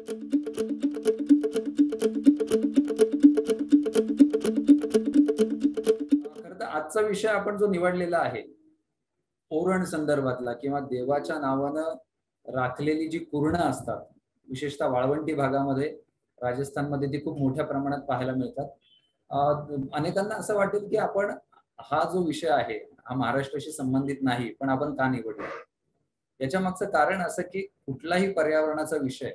खरं तर आजचा विषय आपण जो निवडलेला आहे, ओरण संदर्भातला किंवा देवाच्या नावानं राखलेली जी कुरणं असतात, विशेषतः वाळवंटी भागामध्ये, राजस्थानमध्ये ती खूप मोठ्या प्रमाणात पाहायला मिळतात. अनेकांना असं वाटेल की आपण हा जो विषय आहे, हा महाराष्ट्राशी संबंधित नाही, पण आपण का निवडला? याच्या मागचं कारण असं की कुठलाही पर्यावरणाचा विषय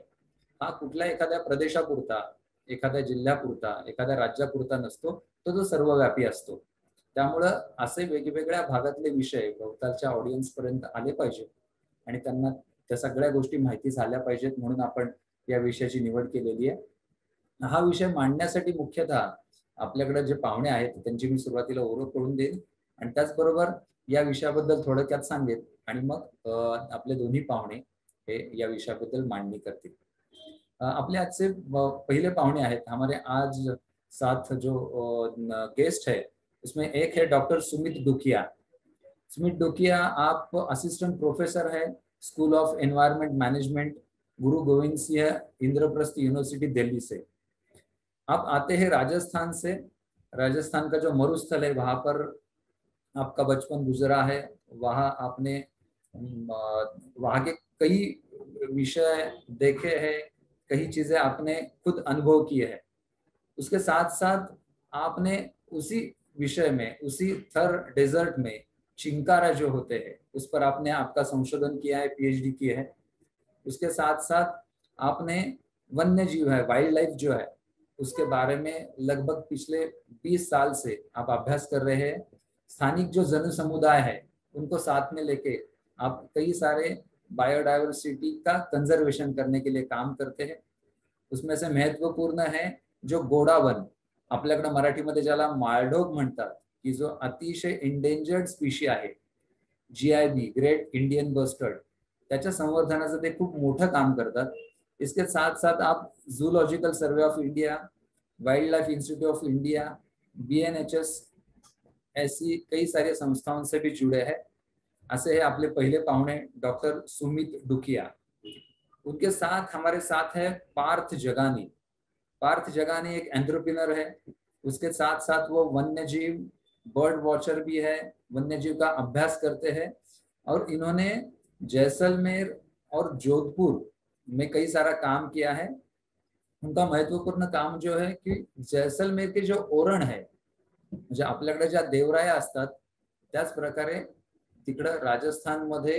हा कुठल्या एखाद्या प्रदेशापुरता, एखाद्या जिल्ह्यापुरता, एखाद्या राज्यापुरता नसतो, तो जो सर्वव्यापी असतो. त्यामुळं असे वेगवेगळ्या भागातले विषय भोवतालच्या ऑडियन्स पर्यंत आले पाहिजे आणि त्यांना त्या सगळ्या गोष्टी माहिती झाल्या पाहिजेत, म्हणून आपण या विषयाची निवड केलेली आहे. हा विषय मांडण्यासाठी मुख्यतः आपल्याकडे जे पाहुणे आहेत त्यांची मी सुरुवातीला ओळख करून देईन आणि त्याचबरोबर या विषयाबद्दल थोडक्यात सांगेन आणि मग आपले दोन्ही पाहुणे हे या विषयाबद्दल मांडणी करतील. अपने आज से पहले पाहुणे आहेत हमारे आज साथ जो गेस्ट है उसमें एक है डॉक्टर सुमित डुकिया। सुमित डुकिया आप असिस्टेंट प्रोफेसर है school of environment management Guru Govind Singh Indraprastha university Delhi से। आप आते हैं राजस्थान से। राजस्थान का जो मरुस्थल है वहां पर आपका बचपन गुजरा है। वहां आपने वहां के कई विषय देखे हैं, कई चीजें आपने खुद अनुभव किए हैं। उसके साथ साथ आपने उसी विषय में, उसी थर डेजर्ट में चिंकारा जो होते हैं उस पर आपने आपका संशोधन किया है, पीएचडी की है। उसके साथ साथ आपने वन्य जीव है, वाइल्ड लाइफ जो है उसके बारे में लगभग पिछले 20 साल से आप अभ्यास कर रहे हैं। स्थानिक जो जन समुदाय है उनको साथ में लेके आप कई सारे बायोडायवर्सिटी का कंजर्वेशन करने के लिए काम करते हैं। उसमें से महत्वपूर्ण है जो गोडावन, आपल्याकडे मराठीमध्ये ज्याला माळढोक म्हणतात, की जो अतिशय इंडेंजर्ड स्पीशी आहे, जीआयबी ग्रेट इंडियन बस्टर्ड, त्याच्या संवर्धनाचं ते खूप मोठं काम करतात। इसके साथ साथ आप zoological survey of India, wild life institute of India, BNHS ऐसी कई सारी संस्थाओं से भी जुड़े हैं। ऐसे है अपने पहले पाहुणे डॉक्टर सुमित डुकिया। उनके साथ हमारे साथ है पार्थ जगानी। पार्थ जगानी एक एंटरप्रेन्योर है। उसके साथ साथ वो वन्य जीव बर्ड वॉचर भी है, वन्य जीव का अभ्यास करते हैं और इन्होंने जैसलमेर और जोधपुर में कई सारा काम किया है। उनका महत्वपूर्ण काम जो है की जैसलमेर के जो ओरण है, म्हणजे आपल्याकडे ज्या देवराया असतात त्याच प्रकारे तिकडे राजस्थानमध्ये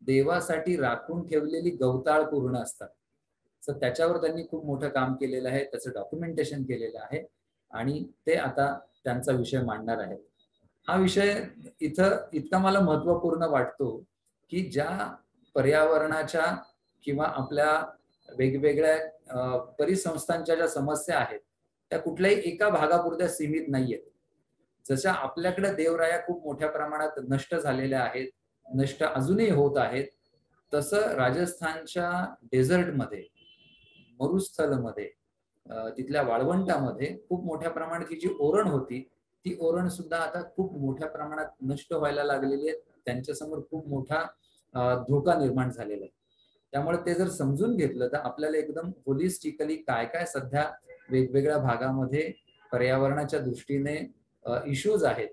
देवासाठी राखून ठेवलेली गवताळ पूर्ण असतात। सो त्याच्यावर त्यांनी खूप मोठं काम केलेलं आहे, त्याचं डॉक्युमेंटेशन केलेलं आहे आणि ते आता त्यांचा विषय मांडणार आहेत। हा विषय इथं इतका मला महत्त्वपूर्ण वाटतो की ज्या पर्यावरणाच्या किंवा आपल्या वेगवेगळ्या परिसंस्थांच्या ज्या समस्या आहेत त्या कुठल्याही एका भागापुरत्या सीमित नाहीयेत। जशा आपल्याकडे देवराया खूप मोठ्या प्रमाणात नष्ट झालेल्या आहेत, नष्ट अजूनही होत आहेत, तसं राजस्थानच्या डेझर्टमध्ये, मरुस्थलमध्ये, तिथल्या वाळवंटामध्ये खूप मोठ्या प्रमाणात जी ओरण होती ती ओरण सुद्धा आता खूप मोठ्या प्रमाणात नष्ट व्हायला लागलेली आहे। त्यांच्यासमोर खूप मोठा धोका निर्माण झालेला आहे। त्यामुळे ते जर समजून घेतलं तर आपल्याला एकदम होलिस्टिकली काय काय सध्या वेगवेगळ्या भागामध्ये पर्यावरणाच्या दृष्टीने इश्यूज आहेत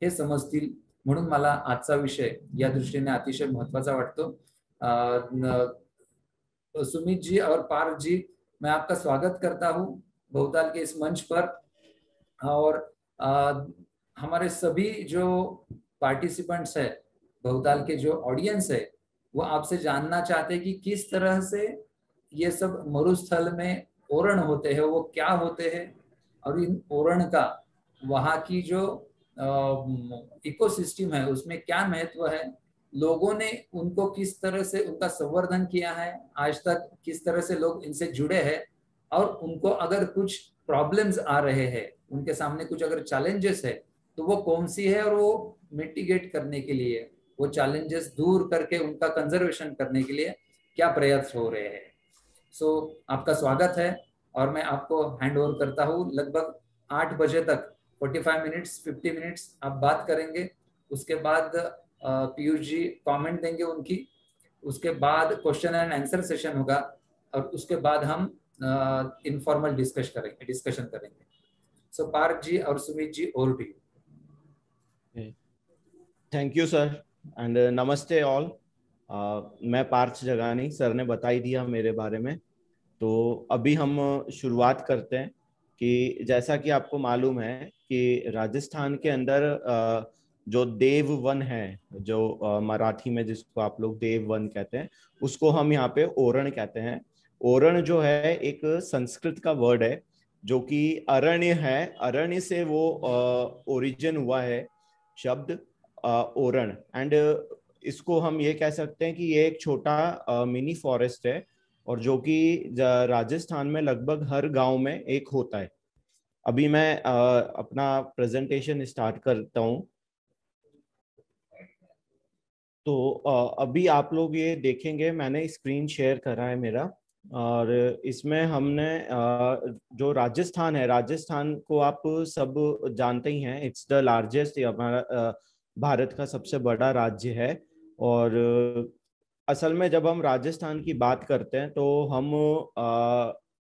हे समजतील, म्हणून मला आजचा विषय या दृष्टीने अतिशय महत्त्वाचा वाटतो। सुमित जी और पार्थ जी, मैं आपका स्वागत करता हूं भोवताल के इस मंच पर और हमारे सभी जो पार्टिसिपेंट्स है, भोवताल के जो ऑडियंस है, वो आपसे जानना चाहते हैं कि किस तरह से ये सब मरुस्थल में ओरण होते हैं, वो क्या होते हैं और इन ओरण का वहाँ की जो इकोसिस्टम है उसमें क्या महत्व है, लोगों ने उनको किस तरह से उनका संवर्धन किया है, आज तक किस तरह से लोग इनसे जुड़े हैं और उनको अगर कुछ प्रॉब्लम्स आ रहे हैं, उनके सामने कुछ अगर चैलेंजेस है तो वो कौन सी है और वो मिटिगेट करने के लिए, वो चैलेंजेस दूर करके उनका कंजर्वेशन करने के लिए क्या प्रयास हो रहे हैं। सो आपका स्वागत है और मैं आपको हैंड ओवर करता हूँ। लगभग 8 बजे तक 45 मिनट्स 50 मिनट्स आप बात करेंगे, उसके बाद पीयूष जी कमेंट देंगे उनकी, उसके बाद क्वेश्चन एंड आंसर सेशन होगा और उसके बाद हम इनफॉर्मल डिस्कशन करेंगे। सो पार्थ जी और Sumit ji, over to you. Thank you sir and नमस्ते ऑल। मैं पार्थ जगानी, सर ने बता ही दिया मेरे बारे में। तो अभी हम शुरुआत करते हैं कि जैसा कि आपको मालूम है कि राजस्थान के अंदर जो देव वन है, जो मराठी में जिसको आप लोग देव वन कहते हैं, उसको हम यहाँ पे ओरण कहते हैं। ओरण जो है एक संस्कृत का वर्ड है जो कि अरण्य है। अरण्य से वो ओरिजिन हुआ है शब्द ओरण। एंड इसको हम ये कह सकते हैं कि ये एक छोटा मिनी फॉरेस्ट है, और जो कि राजस्थान में लगभग हर गांव में एक होता है। अभी मैं अपना प्रेजेंटेशन स्टार्ट करता हूं। तो अभी आप लोग ये देखेंगे, मैंने स्क्रीन शेयर करा है मेरा, और इसमें हमने जो राजस्थान है, राजस्थान को आप सब जानते ही हैं, इट्स द लार्जेस्ट, हमारा भारत का सबसे बड़ा राज्य है। और असल में जब हम राजस्थान की बात करते हैं तो हम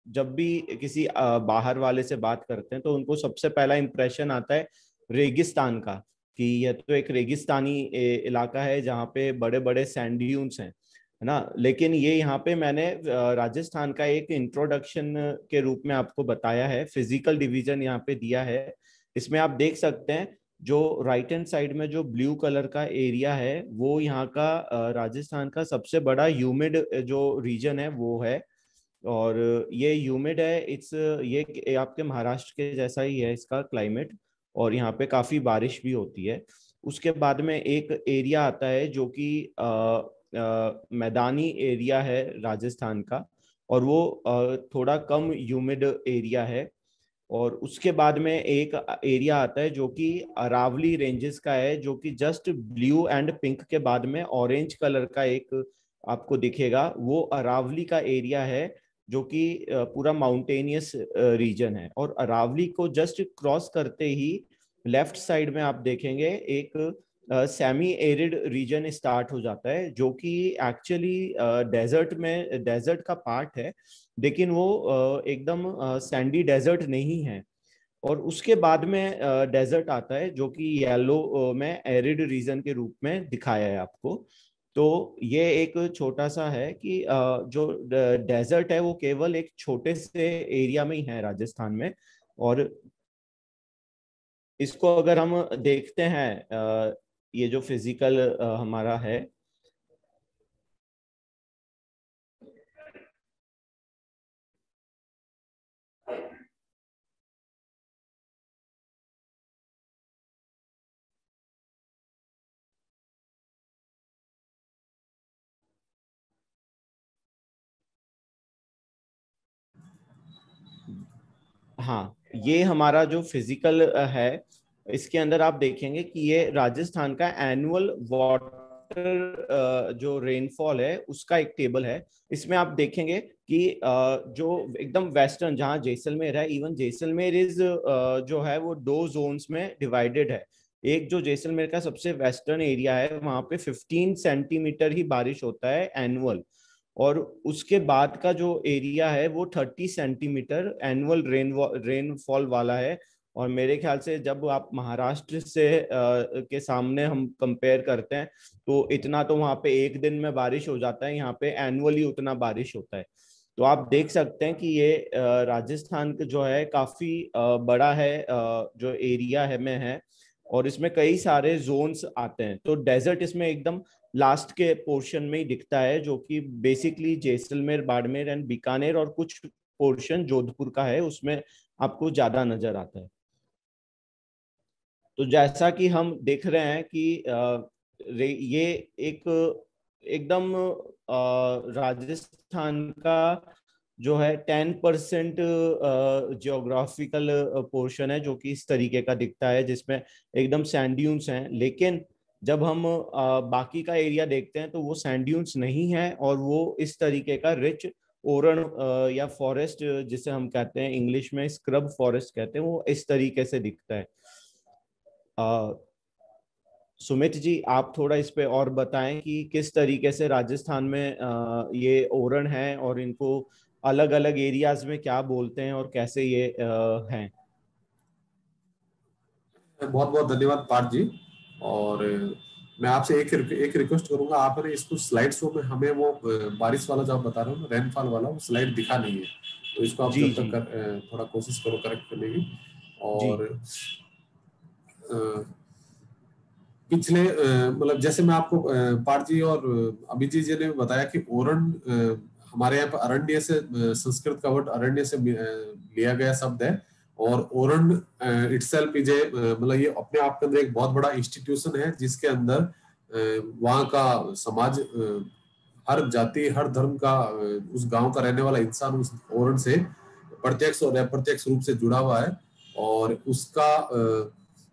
जब भी किसी बाहर वाले से बात करते हैं तो उनको सबसे पहला इंप्रेशन आता है रेगिस्तान का, कि यह तो एक रेगिस्तानी इलाका है जहाँ पे बड़े बड़े सैंड ड्यून्स हैं, है ना। लेकिन ये यहाँ पे मैंने राजस्थान का एक इंट्रोडक्शन के रूप में आपको बताया है, फिजिकल डिवीजन यहाँ पे दिया है। इसमें आप देख सकते हैं जो राइट हैंड साइड में जो ब्लू कलर का एरिया है वो यहाँ का राजस्थान का सबसे बड़ा ह्यूमिड जो रीजन है वो है। और ये ह्यूमिड है, ये आपके महाराष्ट्र के जैसा ही है इसका क्लाइमेट, और यहाँ पे काफी बारिश भी होती है। उसके बाद में एक एरिया आता है जो कि मैदानी एरिया है राजस्थान का, और वो थोड़ा कम ह्यूमिड एरिया है। और उसके बाद में एक एरिया आता है जो कि अरावली रेंजेस का है, जो कि जस्ट ब्लू एंड पिंक के बाद में ऑरेंज कलर का एक आपको दिखेगा, वो अरावली का एरिया है, जो कि पूरा माउंटेनियस रीजन है। और अरावली को जस्ट क्रॉस करते ही लेफ्ट साइड में आप देखेंगे एक सेमी एरिड रीजन स्टार्ट हो जाता है, जो कि एक्चुअली डेजर्ट का पार्ट है, लेकिन वो एकदम सैंडी डेजर्ट नहीं है। और उसके बाद में डेजर्ट आता है जो कि येलो में एरिड रीजन के रूप में दिखाया है आपको। तो ये एक छोटा सा है कि जो डेजर्ट है वो केवल एक छोटे से एरिया में ही है राजस्थान में। और इसको अगर हम देखते हैं, ये जो फिजिकल हमारा है, हाँ, ये हमारा जो फिजिकल है, इसके अंदर आप देखेंगे कि ये राजस्थान का एनुअल वाटर जो रेनफॉल है उसका एक टेबल है। इसमें आप देखेंगे कि जो एकदम वेस्टर्न, जहाँ जैसलमेर है, इवन जैसलमेर इज जो है वो दो जोन्स में डिवाइडेड है। एक जो जैसलमेर का सबसे वेस्टर्न एरिया है वहां पे 15 सेंटीमीटर ही बारिश होता है एनुअल, और उसके बाद का जो एरिया है वो 30 सेंटीमीटर एनुअल रेनफॉल वाला है। और मेरे ख्याल से जब आप महाराष्ट्र से के सामने हम कंपेयर करते हैं तो इतना तो वहां पे एक दिन में बारिश हो जाता है, यहाँ पे एनुअली उतना बारिश होता है। तो आप देख सकते हैं कि ये राजस्थान का जो है काफी बड़ा है, जो एरिया है में है, और इसमें कई सारे जोन्स आते हैं। तो डेजर्ट इसमें एकदम लास्ट के पोर्शन में ही दिखता है, जो कि बेसिकली जैसलमेर, बाड़मेर एंड बीकानेर और कुछ पोर्शन जोधपुर का है, उसमें आपको ज्यादा नजर आता है। तो जैसा कि हम देख रहे हैं कि ये एक एकदम राजस्थान का जो है 10% जियोग्राफिकल पोर्शन है जो कि इस तरीके का दिखता है, जिसमें एकदम सैंड ड्यून्स हैं। लेकिन जब हम बाकी का एरिया देखते हैं तो वो सैंड ड्यून्स नहीं है, और वो इस तरीके का रिच ओरण या फॉरेस्ट, जिसे हम कहते हैं इंग्लिश में स्क्रब फॉरेस्ट कहते हैं, वो इस तरीके से दिखता है। सुमित जी, आप थोड़ा इस पे और बताएं कि किस तरीके से राजस्थान में ये ओरण है और इनको अलग अलग एरियाज में क्या बोलते हैं और कैसे ये हैं। बहुत बहुत धन्यवाद पार्थ जी। और मैं आपसे एक रिक्वेस्ट करूंगा, आप ने इसको स्लाइड शो में हमें वो बारिश वाला जो आप बता रहे हो ना, रेनफॉल वाला, वो स्लाइड दिखा नहीं है, तो इसको आप जी जब जी तक थोड़ा कोशिश करो करेक्ट करने की। जी और पिछले मतलब जैसे मैं आपको पार्थ जी और अभिजीत जी ने बताया कि ओरण हमारे यहाँ पर अरण्य से संस्कृत का वर्ड अरण्य से लिया गया शब्द है। और ओरण इटसेल्फ इज ए मतलब ये अपने आप के अंदर एक बहुत बड़ा इंस्टीट्यूशन है, जिसके अंदर वहाँ का समाज हर जाति हर धर्म का उस गांव का रहने वाला इंसान उस ओरण से प्रत्यक्ष और अप्रत्यक्ष रूप से जुड़ा हुआ है। और उसका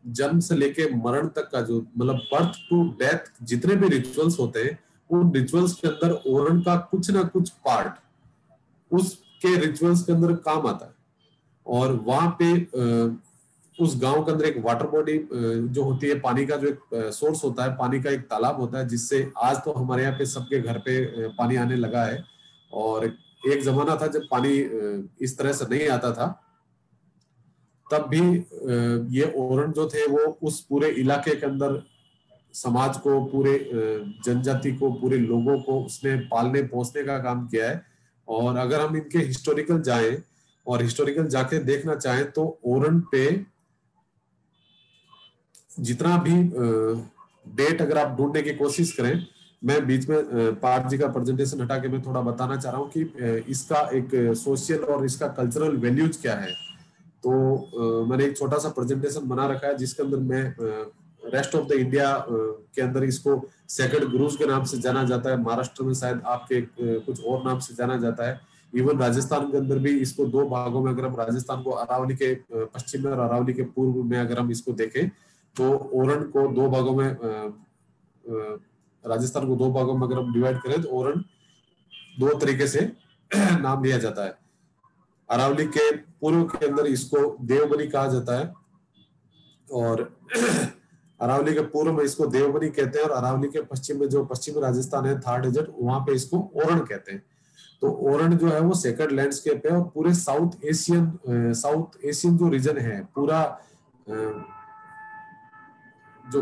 जन्म से लेके मरण तक का जो मतलब बर्थ टू डेथ जितने भी रिचुअल्स होते हैं, उन रिचुअल्स के अंदर ओरण का कुछ ना कुछ पार्ट उसके रिचुअल्स के अंदर काम आता है। और वहां पे उस गांव के अंदर एक वाटर बॉडी जो होती है, पानी का जो एक सोर्स होता है, पानी का एक तालाब होता है, जिससे आज तो हमारे यहाँ पे सबके घर पे पानी आने लगा है। और एक जमाना था जब पानी इस तरह से नहीं आता था, तब भी ये ओरण जो थे वो उस पूरे इलाके के अंदर समाज को, पूरे जनजाति को, पूरे लोगों को उसने पालने पोसने का काम किया है। और अगर हम इनके हिस्टोरिकल जाएं और हिस्टोरिकल जाके देखना चाहें तो ओरण पे जितना भी डेट अगर आप ढूंढने की कोशिश करें, मैं बीच में पार्थ जी का प्रेजेंटेशन हटा के मैं थोड़ा बताना चाह रहा हूँ कि इसका एक सोशल और इसका कल्चरल वैल्यूज क्या है। तो मैंने एक छोटा सा प्रेजेंटेशन बना रखा है, जिसके अंदर मैं रेस्ट ऑफ द इंडिया के अंदर इसको सेकंड गुरुज के नाम से जाना जाता है, महाराष्ट्र में शायद आपके कुछ और नाम से जाना जाता है। इवन राजस्थान के अंदर भी इसको दो भागों में, अगर हम राजस्थान को अरावली के पश्चिम में और अरावली के पूर्व में अगर हम इसको देखें, तो ओरण को दो भागों में राजस्थान को दो भागों में अगर हम डिवाइड करें तो ओरण दो तरीके से नाम लिया जाता है। अरावली के पूर्व के अंदर इसको देवबनी कहा जाता है, और अरावली के पूर्व में इसको देवबनी कहते हैं, और अरावली के पश्चिम में जो पश्चिमी राजस्थान है, थार डेजर्ट, वहां पे इसको ओरण कहते हैं। तो ओरण जो है वो सेकंड लैंडस्केप है, और पूरे साउथ एशियन जो रीजन है, पूरा जो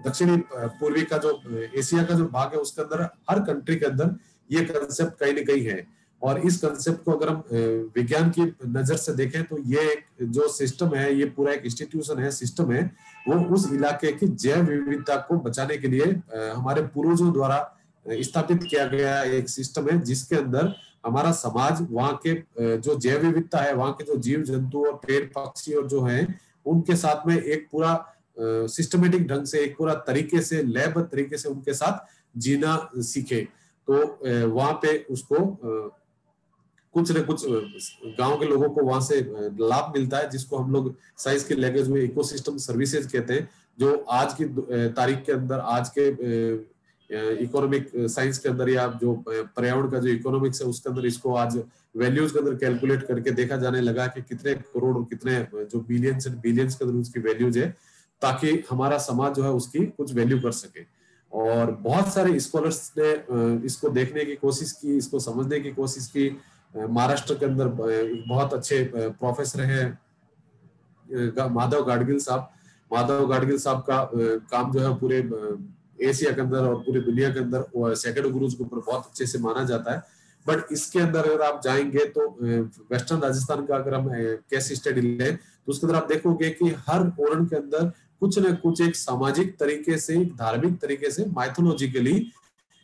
दक्षिणी पूर्वी का जो एशिया का जो भाग है, उसके अंदर हर कंट्री के अंदर ये कंसेप्ट कहीं ना कहीं है। और इस कंसेप्ट को अगर हम विज्ञान की नजर से देखें तो ये जो सिस्टम है, ये पूरा एक इंस्टीट्यूशन है, सिस्टम है, वो उस इलाके की जैव विविधता को बचाने के लिए हमारे पूर्वजों द्वारा स्थापित किया गया एक सिस्टम है, जिसके अंदर हमारा समाज, वहाँ के जो जैव विविधता है, वहाँ के जो जीव जंतु और पेड़ पक्षी और जो है, उनके साथ में एक पूरा सिस्टमेटिक ढंग से, एक पूरा तरीके से, लयबद्ध तरीके से उनके साथ जीना सीखे। तो वहां पे उसको कुछ न कुछ गांव के लोगों को वहां से लाभ मिलता है, जिसको हम लोग साइंस की लैंग्वेज में इकोसिस्टम सर्विसेज कहते हैं, जो आज की तारीख के अंदर, आज के इकोनॉमिक साइंस के अंदर, या जो पर्यावरण का जो इकोनॉमिक्स है उसके अंदर, इसको आज वैल्यूज के अंदर कैलकुलेट करके देखा जाने लगा कि कितने करोड़ और कितने जो बिलियंस एंड बिलियंस के अंदर उसकी वैल्यूज है, ताकि हमारा समाज जो है उसकी कुछ वैल्यू कर सके। और बहुत सारे स्कॉलर्स ने इसको देखने की कोशिश की, इसको समझने की कोशिश की। महाराष्ट्र के अंदर बहुत अच्छे प्रोफेसर हैं माधव गाडगिल साहब का काम जो है पूरे एशिया के अंदर और पूरी दुनिया के अंदर सेकंड गुरुज के ऊपर बहुत अच्छे से माना जाता है। बट इसके अंदर अगर आप जाएंगे तो वेस्टर्न राजस्थान का अगर हम केस स्टडी लें तो उसके अंदर आप देखोगे कि हर ओरण के अंदर कुछ न कुछ एक सामाजिक तरीके से, एक धार्मिक तरीके से, माइथोलॉजिकली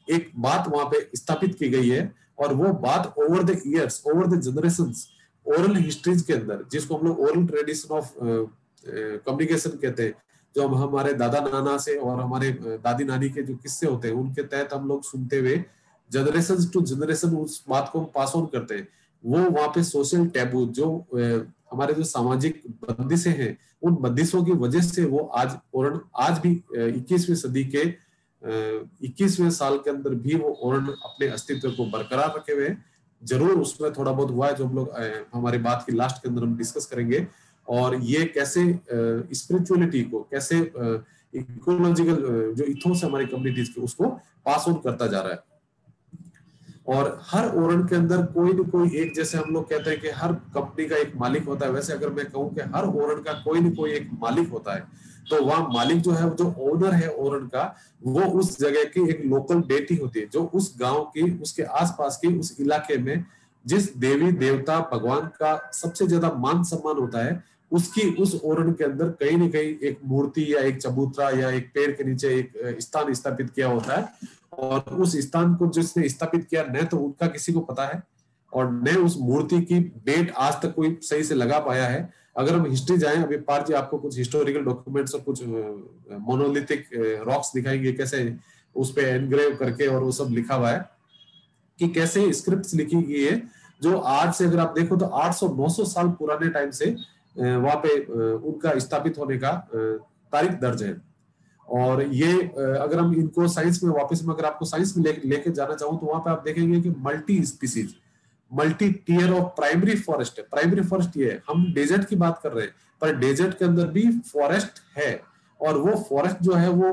एक बात वहां पे स्थापित की गई है। और वो बात over the years, over the generations, oral histories के अंदर, जिसको हम लोग ओरल ट्रेडिशन ऑफ कम्युनिकेशन कहते हैं, जो हम हमारे दादा नाना से और हमारे दादी नानी के जो किस्से होते हैं उनके तहत हम लोग सुनते हुए जनरेशन टू जनरेशन उस बात को पास ऑन करते हैं। वो वहां पे सोशल टैबू, जो हमारे जो सामाजिक बंदिशें हैं, उन बंदिशों की वजह से वो आज भी 21वीं सदी के 21वें साल के अंदर भी वो ओरण अपने अस्तित्व को बरकरार रखे हुए हैं। जरूर उसमें थोड़ा बहुत हुआ है जो हम लोग हमारी बात की लास्ट के अंदर हम डिस्कस करेंगे। और ये कैसे स्पिरिचुअलिटी को, कैसे इकोलॉजिकल जो इथोस है हमारी कम्युनिटीज के, उसको पास ऑन करता जा रहा है। और हर ओरण के अंदर कोई न कोई एक, जैसे हम लोग कहते हैं कि हर कंपनी का एक मालिक होता है, वैसे अगर मैं कहूँ कि हर ओरण का कोई न कोई एक मालिक होता है, तो वहाँ मालिक जो है, जो ओनर है ओरण का, वो उस जगह की एक लोकल डेटी होती है, जो उस गांव की, उसके आसपास की, उस इलाके में जिस देवी देवता भगवान का सबसे ज्यादा मान सम्मान होता है, उसकी उस ओरण के अंदर कहीं न कहीं एक मूर्ति या एक चबूतरा या एक पेड़ के नीचे एक स्थान स्थापित किया होता है। और उस स्थान को जिसने स्थापित किया, न तो उनका किसी को पता है और न उस मूर्ति की बेट आज तक कोई सही से लगा पाया है। अगर हम हिस्ट्री जाएं, अभी पार जी आपको कुछ हिस्टोरिकल डॉक्यूमेंट्स और कुछ मोनोलिथिक रॉक्स दिखाएंगे, कैसे उस पे एनग्रेव करके और वो सब लिखा हुआ है कि कैसे स्क्रिप्ट्स लिखी गई है, जो आज से अगर आप देखो तो 800-900 साल पुराने टाइम से वहां पे उनका स्थापित होने का तारीख दर्ज है। और ये अगर हम इनको साइंस में वापस में, अगर आपको साइंस में लेके जाना चाहूँ, तो वहां पे आप देखेंगे कि multi species, multi tier of primary forest है। प्राइमरी फॉरेस्ट ये है, हम डेजर्ट की बात कर रहे हैं, पर डेजर्ट के अंदर भी फॉरेस्ट है, और वो फॉरेस्ट जो है वो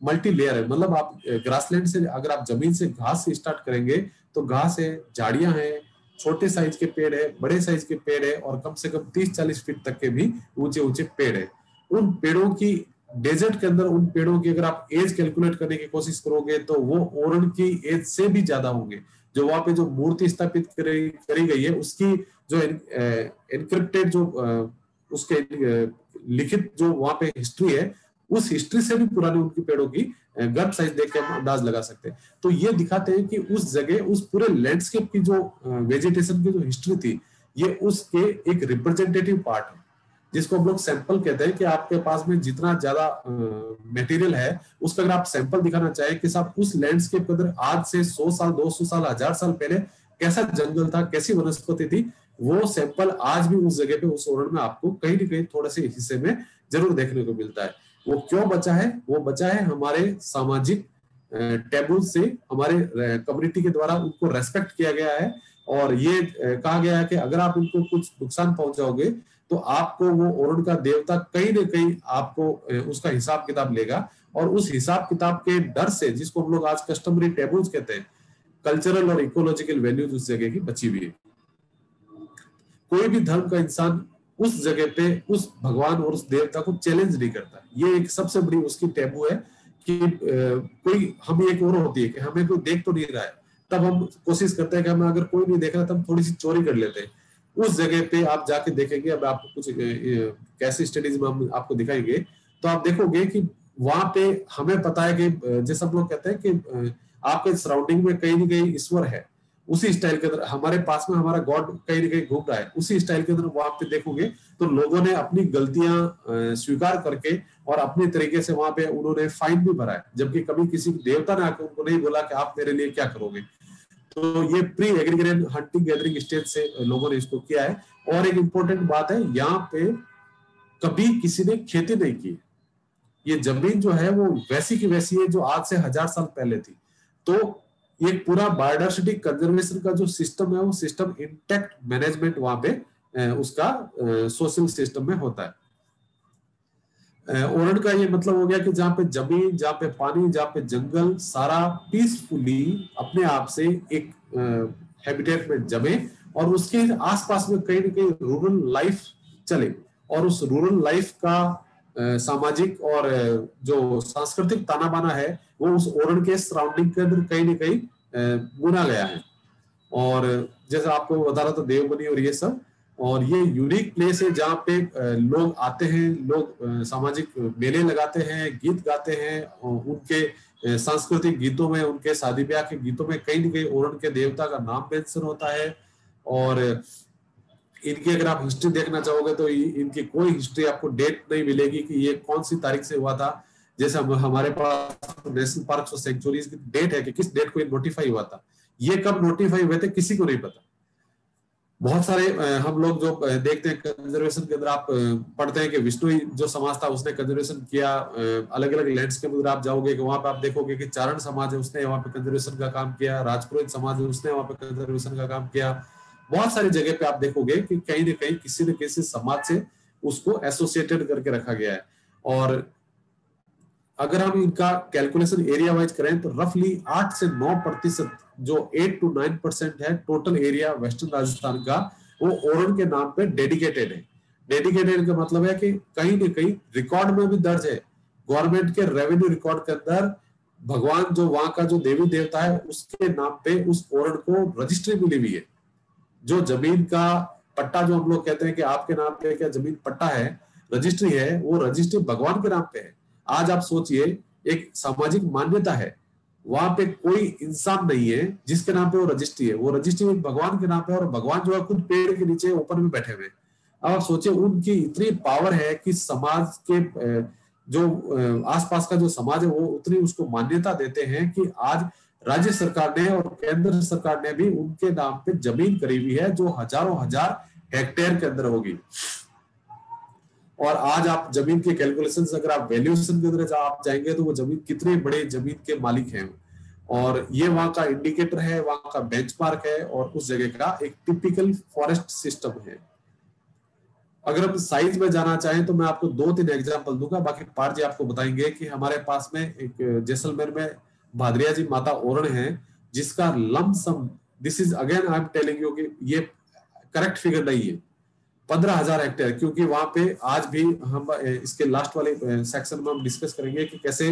मल्टी लेयर है। मतलब आप ग्रासलैंड से, अगर आप जमीन से घास से स्टार्ट करेंगे तो घास है, झाड़ियां हैं, छोटे साइज के पेड़ है, बड़े साइज के पेड़ है, और कम से कम 30-40 फीट तक के भी ऊंचे ऊंचे पेड़ है। उन पेड़ों की, डेजर्ट के अंदर उन पेड़ों की अगर आप एज कैलकुलेट करने की कोशिश करोगे तो वो ओरण की एज से भी ज्यादा होंगे। जो वहां पे जो मूर्ति स्थापित करी गई है, उसकी जो एनक्रिप्टेड जो उसके लिखित जो वहां पे हिस्ट्री है, उस हिस्ट्री से भी पुराने उनकी पेड़ों की गर्भ साइज देख के हम अंदाज लगा सकते हैं। तो ये दिखाते हैं कि उस जगह, उस पूरे लैंडस्केप की जो वेजिटेशन की जो हिस्ट्री थी, ये उसके एक रिप्रेजेंटेटिव पार्ट है, जिसको हम लोग सैंपल कहते हैं। कि आपके पास में जितना ज्यादा मटेरियल है, उसका अगर आप सैंपल दिखाना चाहें कि साहब उस लैंडस्केप के अंदर आज से 100 साल, 200 साल, 1000 साल पहले कैसा जंगल था, कैसी वनस्पति थी, वो सैंपल आज भी उस जगह पे, उस ओरण में आपको कहीं न कहीं थोड़े से हिस्से में जरूर देखने को मिलता है। वो क्यों बचा है? वो बचा है हमारे सामाजिक टैबू से, हमारे कम्युनिटी के द्वारा उनको रेस्पेक्ट किया गया है। और ये कहा गया है कि अगर आप इनको कुछ नुकसान पहुंचाओगे तो आपको वो ओरण का देवता कहीं न कहीं आपको उसका हिसाब किताब लेगा। और उस हिसाब किताब के डर से, जिसको हम लोग आज कस्टमरी टैबूज कहते हैं, कल्चरल और इकोलॉजिकल वैल्यूज उस जगह की बची हुई है। कोई भी धर्म का इंसान उस जगह पे उस भगवान और उस देवता को चैलेंज नहीं करता। ये एक सबसे बड़ी उसकी टैबू है कि कोई, हम एक और होती है कि हमें कोई देख तो नहीं रहा है, तब हम कोशिश करते हैं कि हमें अगर कोई नहीं देख रहा, तब थोड़ी सी चोरी कर लेते हैं। उस जगह पे आप जाके देखेंगे, अब आपको कुछ कैसी स्टडीज में हम आपको दिखाएंगे, तो आप देखोगे कि वहां पे हमें पता है कि जैसे हम लोग कहते हैं कि आपके सराउंडिंग में कहीं ना कहीं ईश्वर है, उसी स्टाइल के अंदर हमारे पास में हमारा गॉड कहीं ना कहीं घूम रहा है, उसी स्टाइल के अंदर वहां पे देखोगे तो लोगों ने अपनी गलतियां स्वीकार करके और अपने तरीके से वहां पे उन्होंने फाइन भी भरा है, जबकि कभी किसी देवता ने आकर उनको नहीं बोला कि आप मेरे लिए क्या करोगे। तो ये pre aggregate hunting gathering stage से लोगों ने इसको किया है। और एक इंपॉर्टेंट बात है, यहाँ पे कभी किसी ने खेती नहीं की। ये जमीन जो है वो वैसी की वैसी है जो आज से 1000 साल पहले थी। तो ये पूरा बायोडायवर्सिटी कंजर्वेशन का जो सिस्टम है, वो सिस्टम इंटैक्ट मैनेजमेंट वहां पे उसका सोशल सिस्टम में होता है। ओरण का ये मतलब हो गया कि जहाँ पे जमीन, जहाँ पे पानी, जहाँ पे जंगल, सारा पीसफुली अपने आप से एक हैबिटेट में जमे और उसके आसपास में कहीं ना कहीं रूरल लाइफ चले। और उस रूरल लाइफ का सामाजिक और जो सांस्कृतिक ताना बाना है, वो उस ओरण के सराउंडिंग के अंदर कहीं ना कहीं बुना गया है। और जैसे आपको बता रहा था देवबनी और ये सब, और ये यूनिक प्लेस है जहाँ पे लोग आते हैं, लोग सामाजिक मेले लगाते हैं, गीत गाते हैं, उनके सांस्कृतिक गीतों में, उनके शादी ब्याह के गीतों में कहीं न कहीं ओरण के देवता का नाम मेंशन होता है। और इनकी अगर आप हिस्ट्री देखना चाहोगे तो इनकी कोई हिस्ट्री आपको डेट नहीं मिलेगी कि ये कौन सी तारीख से हुआ था। जैसे हमारे पास नेशनल पार्क और सेंचुरीज की डेट है कि किस डेट को ये नोटिफाई हुआ था, ये कब नोटिफाई हुए थे किसी को नहीं पता। बहुत सारे हम लोग जो देखते हैं कंजर्वेशन के अंदर, आप पढ़ते हैं कि विष्णु जो समाज था उसने कंजर्वेशन किया। अलग अलग लैंड्स के अंदर आप जाओगे कि वहां पे आप देखोगे कि चारण समाज है, उसने वहां पे कंजर्वेशन का काम किया। राजपुरोहित समाज है, उसने वहां पे कंजर्वेशन का काम किया। बहुत सारी जगह पे आप देखोगे कि कहीं ना कहीं किसी न किसी समाज से उसको एसोसिएटेड करके रखा गया है। और अगर हम इनका कैलकुलेशन एरिया वाइज करें तो रफली 8 से 9% जो 8 to 9% है टोटल एरिया वेस्टर्न राजस्थान का, वो ओरण के नाम पे डेडिकेटेड है। डेडिकेटेड का मतलब है कि कहीं न कहीं रिकॉर्ड में भी दर्ज है, गवर्नमेंट के रेवेन्यू रिकॉर्ड के अंदर भगवान जो वहां का जो देवी देवता है उसके नाम पे उस ओरण को रजिस्ट्री मिली हुई है। जो जमीन का पट्टा जो हम लोग कहते हैं कि आपके नाम पे क्या जमीन पट्टा है, रजिस्ट्री है, वो रजिस्ट्री भगवान के नाम पे है। आज आप सोचिए, एक सामाजिक मान्यता है, वहां पे कोई इंसान नहीं है जिसके नाम पे वो रजिस्ट्री है, वो रजिस्ट्री भगवान के नाम पे, और भगवान जो है खुद पेड़ के नीचे ऊपर में बैठे हुए। अब आप सोचिए उनकी इतनी पावर है कि समाज के जो आसपास का जो समाज है वो उतनी उसको मान्यता देते हैं कि आज राज्य सरकार ने और केंद्र सरकार ने भी उनके नाम पे जमीन करी हुई है जो हजारों हजार हेक्टेयर के अंदर होगी। और आज आप जमीन के कैलकुलेशन अगर आप वैल्यूएशन के अंदर आप जाएंगे तो वो जमीन कितने बड़े जमीन के मालिक हैं, और ये वहां का इंडिकेटर है, वहां का बेंचमार्क है, और उस जगह का एक टिपिकल फॉरेस्ट सिस्टम है। अगर हम साइज में जाना चाहें तो मैं आपको 2-3 एग्जांपल दूंगा, बाकी पार जी आपको बताएंगे कि हमारे पास में एक जैसलमेर में भादरिया जी माता ओरण है जिसका lump sum, this is again I am telling you कि ये करेक्ट फिगर नहीं है, 15,000 हेक्टेयर, क्योंकि वहां पे आज भी हम इसके लास्ट वाले सेक्शन में हम डिस्कस करेंगे कि कैसे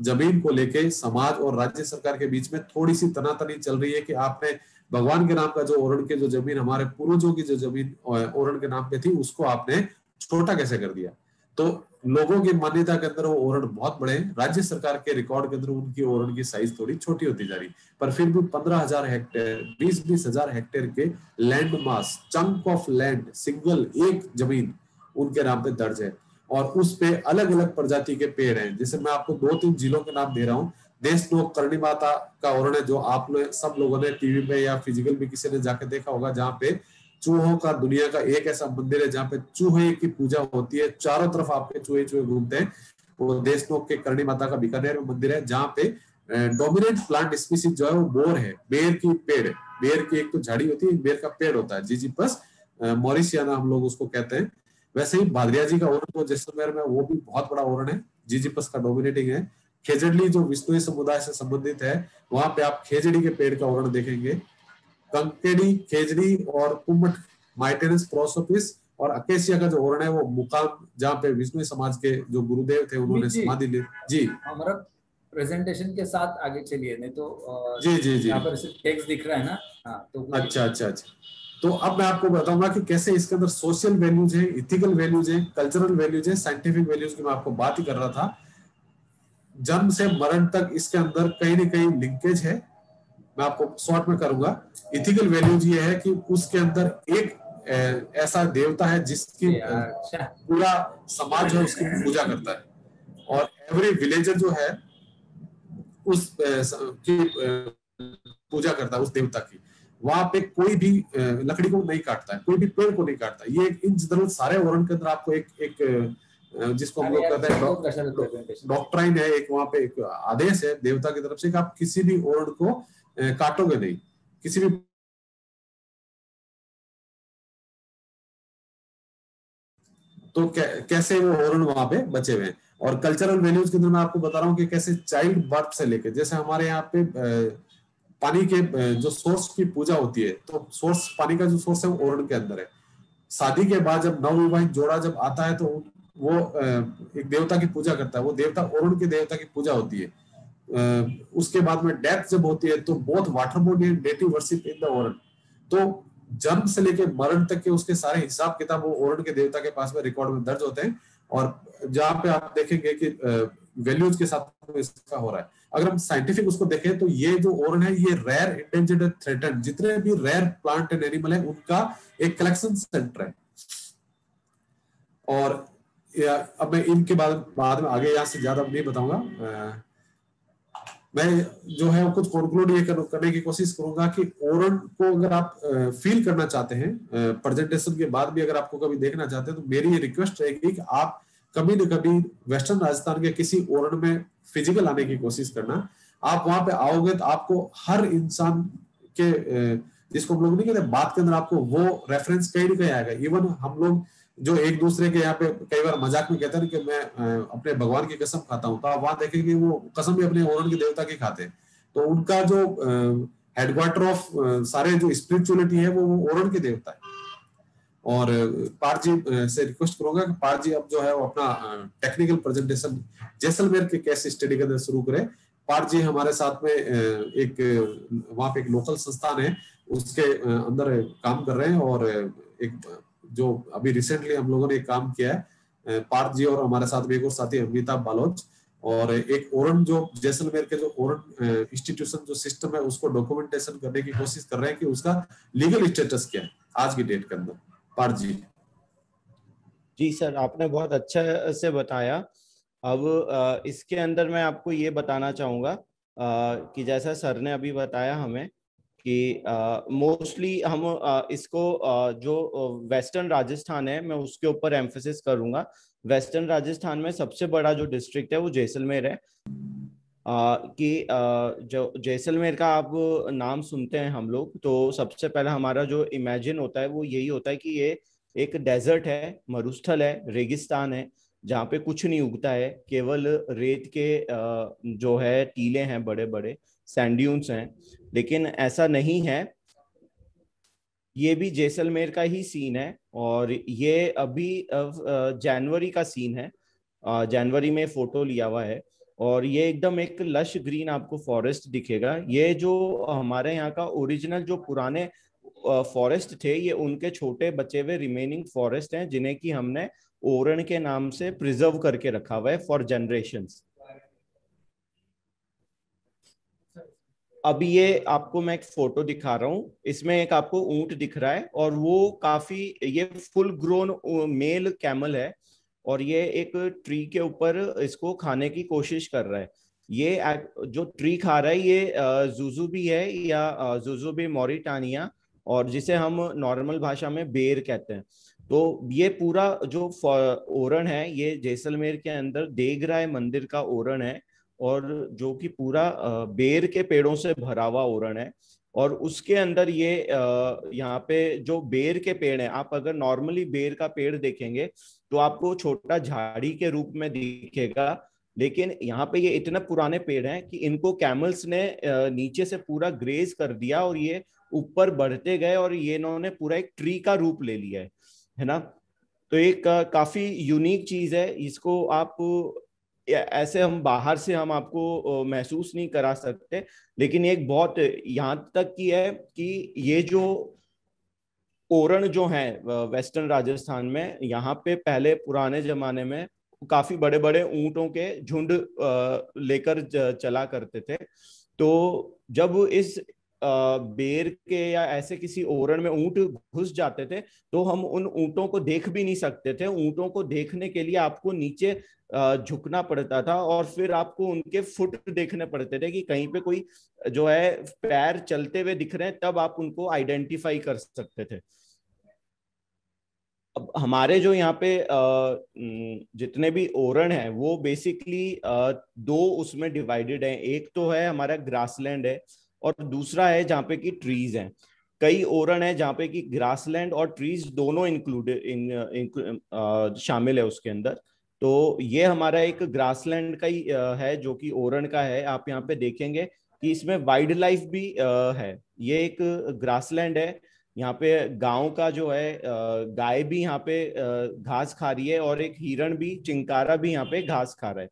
जमीन को लेके समाज और राज्य सरकार के बीच में थोड़ी सी तनातनी चल रही है कि आपने भगवान के नाम का जो ओरण के जो जमीन, हमारे पूर्वजों की जो जमीन ओरण के नाम पे थी, उसको आपने छोटा कैसे कर दिया। तो लोगों की मान्यता के अंदर वो ओरण बहुत बड़े हैं, राज्य सरकार के रिकॉर्ड के अंदर उनकी ओरण की साइज थोड़ी छोटी होती जा रही, पर फिर भी 15,000 हेक्टेयर, 20,000 हेक्टेयर के land mass, chunk of land, single एक जमीन उनके नाम पे दर्ज है। और उस पे अलग अलग प्रजाति के पेड़ हैं, जैसे मैं आपको 2-3 जिलों के नाम दे रहा हूँ। देशनोक करणी माता का ओरण है जो आप सब लोगों ने टीवी पे या फिजिकल भी किसी ने जाके देखा होगा, जहाँ पे चूहों का दुनिया का एक ऐसा मंदिर है जहाँ पे चूहे की पूजा होती है, चारों तरफ आपके चूहे चूहे घूमते हैं। वो देशनोक के करणी माता का बीकानेर में मंदिर है जहाँ पे डोमिनेंट प्लांट स्पीसीज जो है वो बोर है, बेर की पेड़, बेर की एक तो झाड़ी होती है, एक बेर का पेड़ होता है, जिजिपस मॉरिसियाना हम लोग उसको कहते हैं। वैसे ही भादरिया जी का ओरण जो जैसलमेर में, वो भी बहुत बड़ा ओरण है, जिजिपस का डोमिनेटिंग है। खेजड़ी जो विष्णुई समुदाय से संबंधित है, वहां पे आप खेजड़ी के पेड़ का ओरण देखेंगे। कंकेड़ी, खेजड़ी और कुम्मट माइटेनस प्रोसोपिस और अकेसिया का जो ओरण है वो मुकाम, जहाँ पे विष्णु समाज के जो गुरुदेव थे उन्होंने समाधि ली। जी हमारा प्रेजेंटेशन के साथ आगे चलिए, नहीं तो जी जी जी यहाँ पर सिर्फ टेक्स्ट दिख रहा है ना। हाँ, तो अच्छा अच्छा अच्छा। तो अब मैं आपको बताऊंगा कि कैसे इसके अंदर सोशल वैल्यूज है, इथिकल वैल्यूज है, कल्चरल वैल्यूज है, साइंटिफिक वैल्यूज की मैं आपको बात ही कर रहा था। जन्म से मरण तक इसके अंदर कहीं ना कहीं लिंकेज है, मैं आपको शॉर्ट में करूंगा। इथिकल वैल्यूज ये है कि उसके अंदर एक ऐसा देवता है जिसकी पूरा समाज है उसकी पूजा करता है, और एवरी विलेजर जो है उस की पूजा करता है उस देवता की। वहां पे कोई भी लकड़ी को नहीं काटता है, कोई भी पेड़ को नहीं काटता। ये इन जनरल सारे ओरण के अंदर आपको एक जिसको हम लोग कहते हैं डॉक्ट्राइन है, एक वहां पे एक आदेश है देवता की तरफ से कि आप किसी भी ओरण को काटोगे नहीं, किसी भी। तो कैसे वो ओरण वहां पे बचे हुए हैं। और कल्चरल वैल्यूज के अंदर मैं आपको बता रहा हूँ कि कैसे चाइल्ड बर्थ से लेके, जैसे हमारे यहाँ पे पानी के जो सोर्स की पूजा होती है, तो सोर्स, पानी का जो सोर्स है वो ओरण के अंदर है। शादी के बाद जब नवविवाहित जोड़ा जब आता है तो वो एक देवता की पूजा करता है, वो देवता ओरण के देवता की पूजा होती है। उसके बाद में डेथ जब होती है तो both water body and deity worship in the Oran. तो जन्म से लेके मरण तक के उसके सारे हिसाब किताब वो ओरण के देवता के पास में रिकॉर्ड में दर्ज होते हैं। और जहां पे आप देखेंगे कि वैल्यूज के साथ इसका हो रहा है। अगर हम साइंटिफिक उसको देखें तो ये जो ओरण है ये रेयर, इंडेंजर्ड, थ्रेटन, जितने भी रेयर प्लांट एंड एनिमल है उनका एक कलेक्शन सेंटर है। और अब मैं इनके बाद में आगे यहाँ से ज्यादा नहीं बताऊंगा। मैं जो है कुछ कंक्लूड ये करने की कोशिश करूंगा कि ओरण को अगर आप फील करना चाहते हैं, प्रेजेंटेशन के बाद भी अगर आपको कभी देखना चाहते हैं, तो मेरी ये रिक्वेस्ट रहेगी कि आप कभी न कभी वेस्टर्न राजस्थान के किसी ओरण में फिजिकल आने की कोशिश करना। आप वहां पे आओगे तो आपको हर इंसान के जिसको हम लोग नहीं कहते बात के अंदर आपको वो रेफरेंस कहीं ना कहीं आएगा। इवन हम लोग जो एक दूसरे के यहाँ पे कई बार मजाक में कहते हैं कि मैं अपने भगवान की कसम खाता हूँ, तो आप वहां देखेंगे वो कसम भी अपने ओरण के देवता की खाते हैं। तो उनका जो हेडक्वार्टर ऑफ सारे जो स्पिरिचुअलिटी है वो ओरण के देवता है। और पार जी से रिक्वेस्ट करूंगा कि पार जी अब जो है वो अपना टेक्निकल प्रेजेंटेशन जैसलमेर के केस स्टडी के अंदर शुरू करें। पार जी हमारे साथ में एक वहां पे एक लोकल संस्थान है उसके अंदर काम कर रहे हैं, और एक जो अभी रिसेंटली हम लोगों ने एक काम किया है, पार्थ जी और हमारे साथ में एक और साथी अमिताभ बालोच, और एक ओरण जो जैसलमेर के जो ओरण इंस्टीट्यूशन जो सिस्टम है उसको डॉक्यूमेंटेशन करने की कोशिश कर रहे हैं कि उसका लीगल स्टेटस क्या है आज की डेट के अंदर। पार्थ जी। जी सर, आपने बहुत अच्छा से बताया। अब इसके अंदर मैं आपको ये बताना चाहूँगा कि जैसा सर ने अभी बताया हमें कि मोस्टली हम इसको जो वेस्टर्न राजस्थान है मैं उसके ऊपर एम्फेसिस करूँगा। वेस्टर्न राजस्थान में सबसे बड़ा जो डिस्ट्रिक्ट है वो जैसलमेर है। कि जो जैसलमेर का आप नाम सुनते हैं हम लोग तो सबसे पहला हमारा जो इमेजिन होता है वो यही होता है कि ये एक डेजर्ट है, मरुस्थल है, रेगिस्तान है, जहाँ पे कुछ नहीं उगता है, केवल रेत के जो है टीले हैं, बड़े बड़े सैंड-ड्यून्स हैं। लेकिन ऐसा नहीं है, ये भी जैसलमेर का ही सीन है। और ये अभी जनवरी का सीन है, जनवरी में फोटो लिया हुआ है। और ये एकदम एक लश ग्रीन आपको फॉरेस्ट दिखेगा। ये जो हमारे यहाँ का ओरिजिनल जो पुराने फॉरेस्ट थे, ये उनके छोटे बचे हुए रिमेनिंग फॉरेस्ट हैं जिन्हें कि हमने ओरण के नाम से प्रिजर्व करके रखा हुआ है फॉर जनरेशंस। अभी ये आपको मैं एक फोटो दिखा रहा हूँ, इसमें एक आपको ऊंट दिख रहा है और वो काफी ये फुल ग्रोन मेल कैमल है और ये एक ट्री के ऊपर इसको खाने की कोशिश कर रहा है। ये जो ट्री खा रहा है ये जुजुबी है या जुजुबी मॉरिटानिया, और जिसे हम नॉर्मल भाषा में बेर कहते हैं। तो ये पूरा जो ओरण है ये जैसलमेर के अंदर देगराय मंदिर का ओरण है, और जो कि पूरा बेर के पेड़ों से भरा हुआ ओरण है। और उसके अंदर ये यहाँ पे जो बेर के पेड़ हैं, आप अगर नॉर्मली बेर का पेड़ देखेंगे तो आपको छोटा झाड़ी के रूप में दिखेगा, लेकिन यहाँ पे ये इतने पुराने पेड़ हैं कि इनको कैमल्स ने नीचे से पूरा ग्रेज कर दिया और ये ऊपर बढ़ते गए और ये इन्होंने पूरा एक ट्री का रूप ले लिया है ना। तो एक काफी यूनिक चीज है, इसको आप ऐसे हम बाहर से हम आपको महसूस नहीं करा सकते, लेकिन एक बहुत यहाँ तक की है कि ये जो ओरण जो है वेस्टर्न राजस्थान में, यहाँ पे पहले पुराने जमाने में काफी बड़े बड़े ऊंटों के झुंड लेकर चला करते थे। तो जब इस बेर के या ऐसे किसी ओरण में ऊंट घुस जाते थे तो हम उन ऊंटों को देख भी नहीं सकते थे। ऊंटों को देखने के लिए आपको नीचे झुकना पड़ता था और फिर आपको उनके फुट देखने पड़ते थे कि कहीं पे कोई जो है पैर चलते हुए दिख रहे हैं, तब आप उनको आइडेंटिफाई कर सकते थे। अब हमारे जो यहाँ पे जितने भी ओरण हैं वो बेसिकली दो उसमें डिवाइडेड हैं। एक तो है हमारा ग्रासलैंड है और दूसरा है जहाँ पे कि ट्रीज हैं। कई ओरण है जहाँ पे कि ग्रासलैंड और ट्रीज दोनों इंक्लूडेड शामिल है उसके अंदर। तो ये हमारा एक ग्रासलैंड का ही है जो कि ओरण का है। आप यहाँ पे देखेंगे कि इसमें वाइल्ड लाइफ भी है। ये एक ग्रासलैंड है, यहाँ पे गांव का जो है गाय भी यहाँ पे घास खा रही है और एक हिरण भी, चिंकारा भी यहाँ पे घास खा रहा है।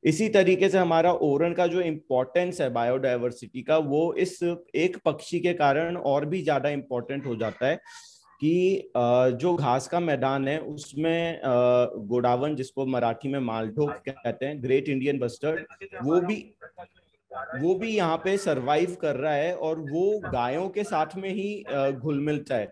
इसी तरीके से हमारा ओरण का जो इम्पोर्टेंस है बायोडायवर्सिटी का, वो इस एक पक्षी के कारण और भी ज्यादा इम्पोर्टेंट हो जाता है कि जो घास का मैदान है उसमें गोडावन, जिसको मराठी में मालढोक कहते हैं, ग्रेट इंडियन बस्टर्ड, वो भी यहाँ पे सरवाइव कर रहा है और वो गायों के साथ में ही घुल मिलता है।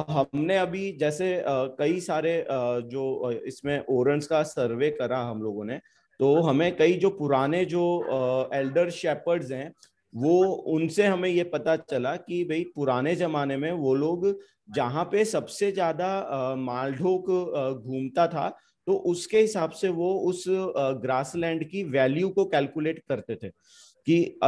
हमने अभी जैसे कई सारे जो इसमें ओरन्स का सर्वे करा हम लोगों ने, तो हमें कई जो पुराने जो एल्डर शेपर्ड्स हैं वो, उनसे हमें ये पता चला कि भाई पुराने जमाने में वो लोग जहाँ पे सबसे ज्यादा मालढोक घूमता था तो उसके हिसाब से वो उस ग्रासलैंड की वैल्यू को कैलकुलेट करते थे। कि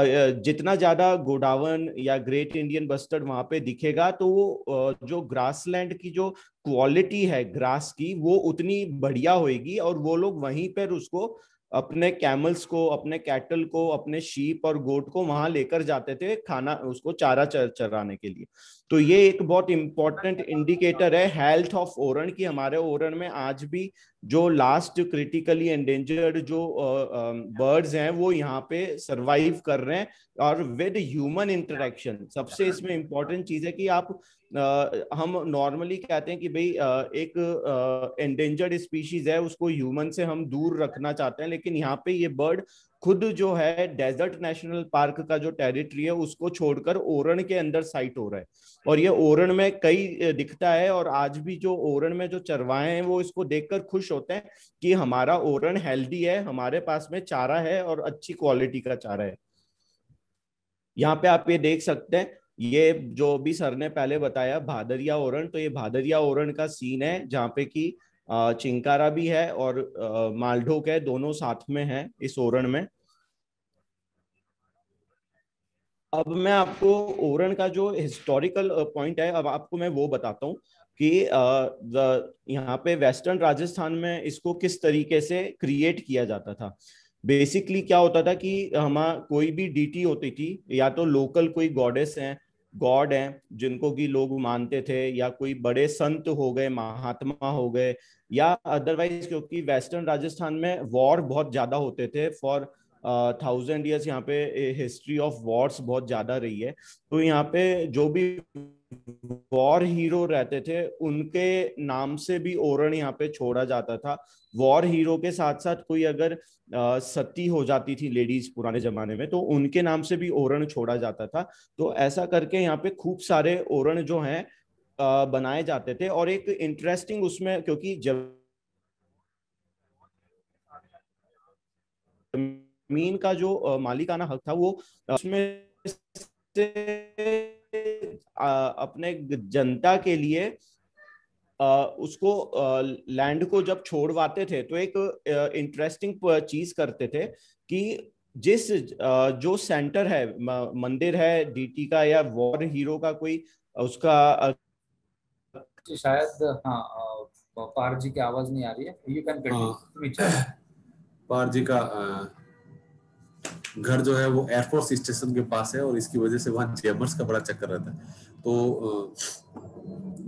जितना ज्यादा गोडावन या ग्रेट इंडियन बस्टर्ड वहां पे दिखेगा तो वो जो ग्रासलैंड की जो क्वालिटी है ग्रास की वो उतनी बढ़िया होगी, और वो लोग वहीं पर उसको अपने कैमल्स को, अपने कैटल को, अपने शीप और गोट को वहां लेकर जाते थे खाना, उसको चारा चराने के लिए। तो ये एक बहुत इंपॉर्टेंट इंडिकेटर है हेल्थ ऑफ ओरण की हमारे ओरण में आज भी जो लास्ट क्रिटिकली एंडेंजर्ड जो बर्ड्स हैं वो यहाँ पे सरवाइव कर रहे हैं, और विद ह्यूमन इंटरेक्शन। सबसे इसमें इंपॉर्टेंट चीज है कि आप हम नॉर्मली कहते हैं कि भाई एक एंडेंजर्ड स्पीशीज है उसको ह्यूमन से हम दूर रखना चाहते हैं, लेकिन यहाँ पे ये बर्ड खुद जो है डेजर्ट नेशनल पार्क का जो टेरिटरी है उसको छोड़कर ओरण के अंदर साइट हो रहा है, और ये ओरण में कई दिखता है। और आज भी जो ओरण में जो चरवाहे हैं वो इसको देखकर खुश होते हैं कि हमारा ओरण हेल्दी है, हमारे पास में चारा है और अच्छी क्वालिटी का चारा है। यहाँ पे आप ये देख सकते हैं, ये जो भी सर ने पहले बताया भादरिया ओरण, तो ये भादरिया ओरण का सीन है जहाँ पे कि चिंकारा भी है और मालढोक है, दोनों साथ में है इस ओरण में। अब मैं आपको ओरण का जो हिस्टोरिकल पॉइंट है अब आपको मैं वो बताता हूँ कि यहाँ पे वेस्टर्न राजस्थान में इसको किस तरीके से क्रिएट किया जाता था। बेसिकली क्या होता था कि हमारा कोई भी डीटी होती थी, या तो लोकल कोई गॉडेस हैं, गॉड हैं जिनको कि लोग मानते थे, या कोई बड़े संत हो गए, महात्मा हो गए, या अदरवाइज क्योंकि वेस्टर्न राजस्थान में वॉर बहुत ज्यादा होते थे फॉर 1000 ईयर्स, यहाँ पे हिस्ट्री ऑफ वॉर्स बहुत ज्यादा रही है। तो यहाँ पे जो भी वॉर हीरो रहते थे उनके नाम से भी ओरण यहाँ पे छोड़ा जाता था। वॉर हीरो के साथ साथ कोई अगर सती हो जाती थी लेडीज पुराने जमाने में तो उनके नाम से भी ओरण छोड़ा जाता था। तो ऐसा करके यहाँ पे खूब सारे ओरण जो हैं बनाए जाते थे। और एक इंटरेस्टिंग उसमें, क्योंकि जमीन का जो मालिकाना हक था वो उसमें से अपने जनता के लिए उसको लैंड को जब छोड़वाते थे तो एक इंटरेस्टिंग चीज करते थे कि जिस जो सेंटर है, मंदिर है डीटी का या वॉर हीरो का कोई उसका शायद हाँ पार जी की आवाज नहीं आ रही है, यू कैन कंटिन्यू। पार जी का घर जो है वो एयरफोर्स स्टेशन के पास है और इसकी वजह से वहाँ जैमर्स का बड़ा चक्कर रहता है। तो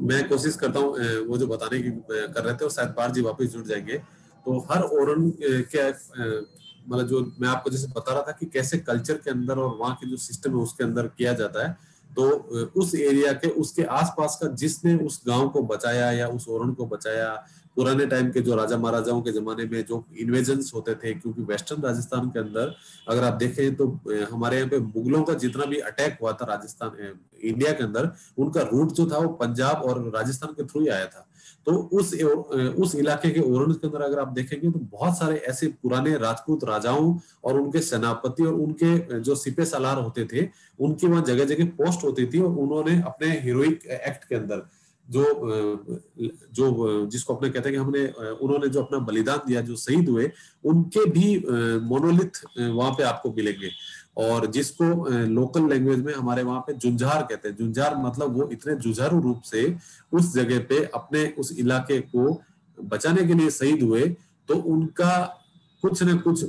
मैं कोशिश करता हूँ वो जो बताने की कर रहे थे और शायद पार जी वापस जुड़ जाएंगे। तो हर ओरण क्या मतलब जो मैं आपको जैसे बता रहा था कि कैसे कल्चर के अंदर और वहाँ के जो सिस्टम है उसके अंदर किया जाता है, तो उस एरिया के उसके आसपास का जिसने उस गांव को बचाया या उस ओरण को बचाया, पुराने टाइम के जो राजा महाराजाओं के जमाने में जो इन्वेजन्स होते थे, क्योंकि वेस्टर्न राजस्थान के अंदर अगर आप देखें तो हमारे यहाँ पे मुगलों का जितना भी अटैक हुआ था राजस्थान इंडिया के अंदर, उनका रूट जो था वो पंजाब और राजस्थान के थ्रू ही आया था। तो उस इलाके के ओरण के अंदर अगर आप देखेंगे तो बहुत सारे ऐसे पुराने राजपूत राजाओं और उनके सेनापति और उनके जो सिपे सालार होते थे उनकी वहां जगह जगह पोस्ट होती थी, और उन्होंने अपने हीरोइक एक्ट के अंदर जो जिसको अपने कहते हैं कि हमने उन्होंने जो अपना बलिदान दिया, जो शहीद हुए, उनके भी मोनोलिथ वहां पे आपको मिलेंगे। और जिसको लोकल लैंग्वेज में हमारे वहां पे जुंझार कहते हैं। जुंझार मतलब वो इतने जुझारू रूप से उस जगह पे अपने उस इलाके को बचाने के लिए शहीद हुए, तो उनका कुछ न कुछ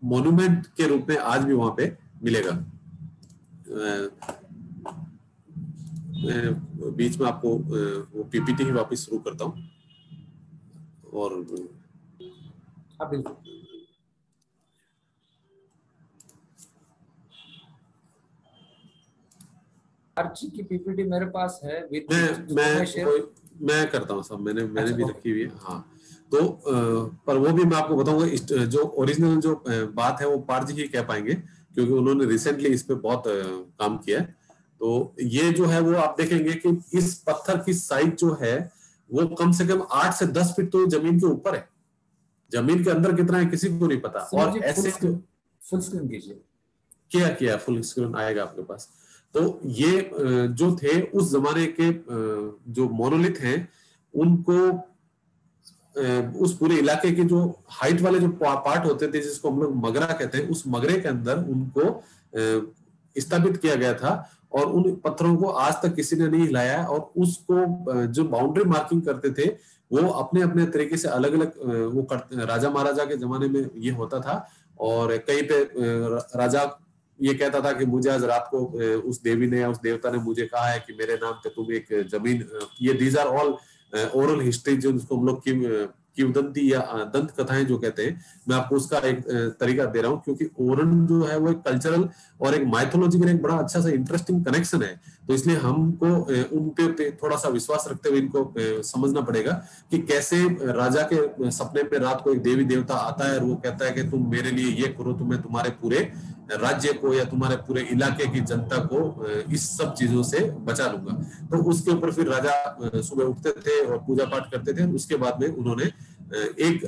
मॉन्यूमेंट के रूप में आज भी वहां पे मिलेगा। मैं बीच में आपको वो पीपीटी ही वापस शुरू करता हूँ और बिल्कुल आर्ची की पीपीटी मेरे पास है विद मैं करता हूँ सब, मैंने भी रखी हुई है। हाँ, तो पर वो भी मैं आपको बताऊंगा, जो ओरिजिनल जो बात है वो पार जी ही कह पाएंगे क्योंकि उन्होंने रिसेंटली इस पे बहुत काम किया है। तो ये जो है वो आप देखेंगे कि इस पत्थर की साइज जो है वो कम से कम 8 से 10 फीट तो जमीन के ऊपर है। जमीन के अंदर कितना है किसी को नहीं पता। और ऐसे फुल स्क्रीन कीजिए। किया फुल स्क्रीन आएगा आपके पास। तो ये जो थे उस जमाने के जो मोनोलिथ हैं उनको उस पूरे इलाके के जो हाइट वाले जो पार्ट होते थे जिसको हम लोग मगरा कहते हैं, उस मगरे के अंदर उनको स्थापित किया गया था और उन पत्थरों को आज तक किसी ने नहीं हिलाया। और उसको जो बाउंड्री मार्किंग करते थे वो अपने अपने तरीके से अलग अलग वो राजा महाराजा के जमाने में ये होता था। और कहीं पे राजा ये कहता था कि मुझे आज रात को उस देवी ने या उस देवता ने मुझे कहा है कि मेरे नाम पे तुम एक जमीन, ये these are all oral history जो जिसको हम लोग किंवदंती या दंत कथाएं जो कहते हैं। मैं आपको उसका एक तरीका दे रहा हूँ, क्योंकि ओरन जो है वो एक कल्चरल और एक माइथोलॉजिकल एक बड़ा अच्छा सा इंटरेस्टिंग कनेक्शन है। तो इसलिए हमको उन पे थोड़ा सा विश्वास रखते हुए इनको समझना पड़ेगा कि कैसे राजा के सपने में रात को एक देवी देवता आता है और वो कहता है कि तुम मेरे लिए ये करो तो मैं तुम्हारे पूरे राज्य को या तुम्हारे पूरे इलाके की जनता को इस सब चीजों से बचा लूंगा। तो उसके ऊपर फिर राजा सुबह उठते थे और पूजा पाठ करते थे। उसके बाद में उन्होंने एक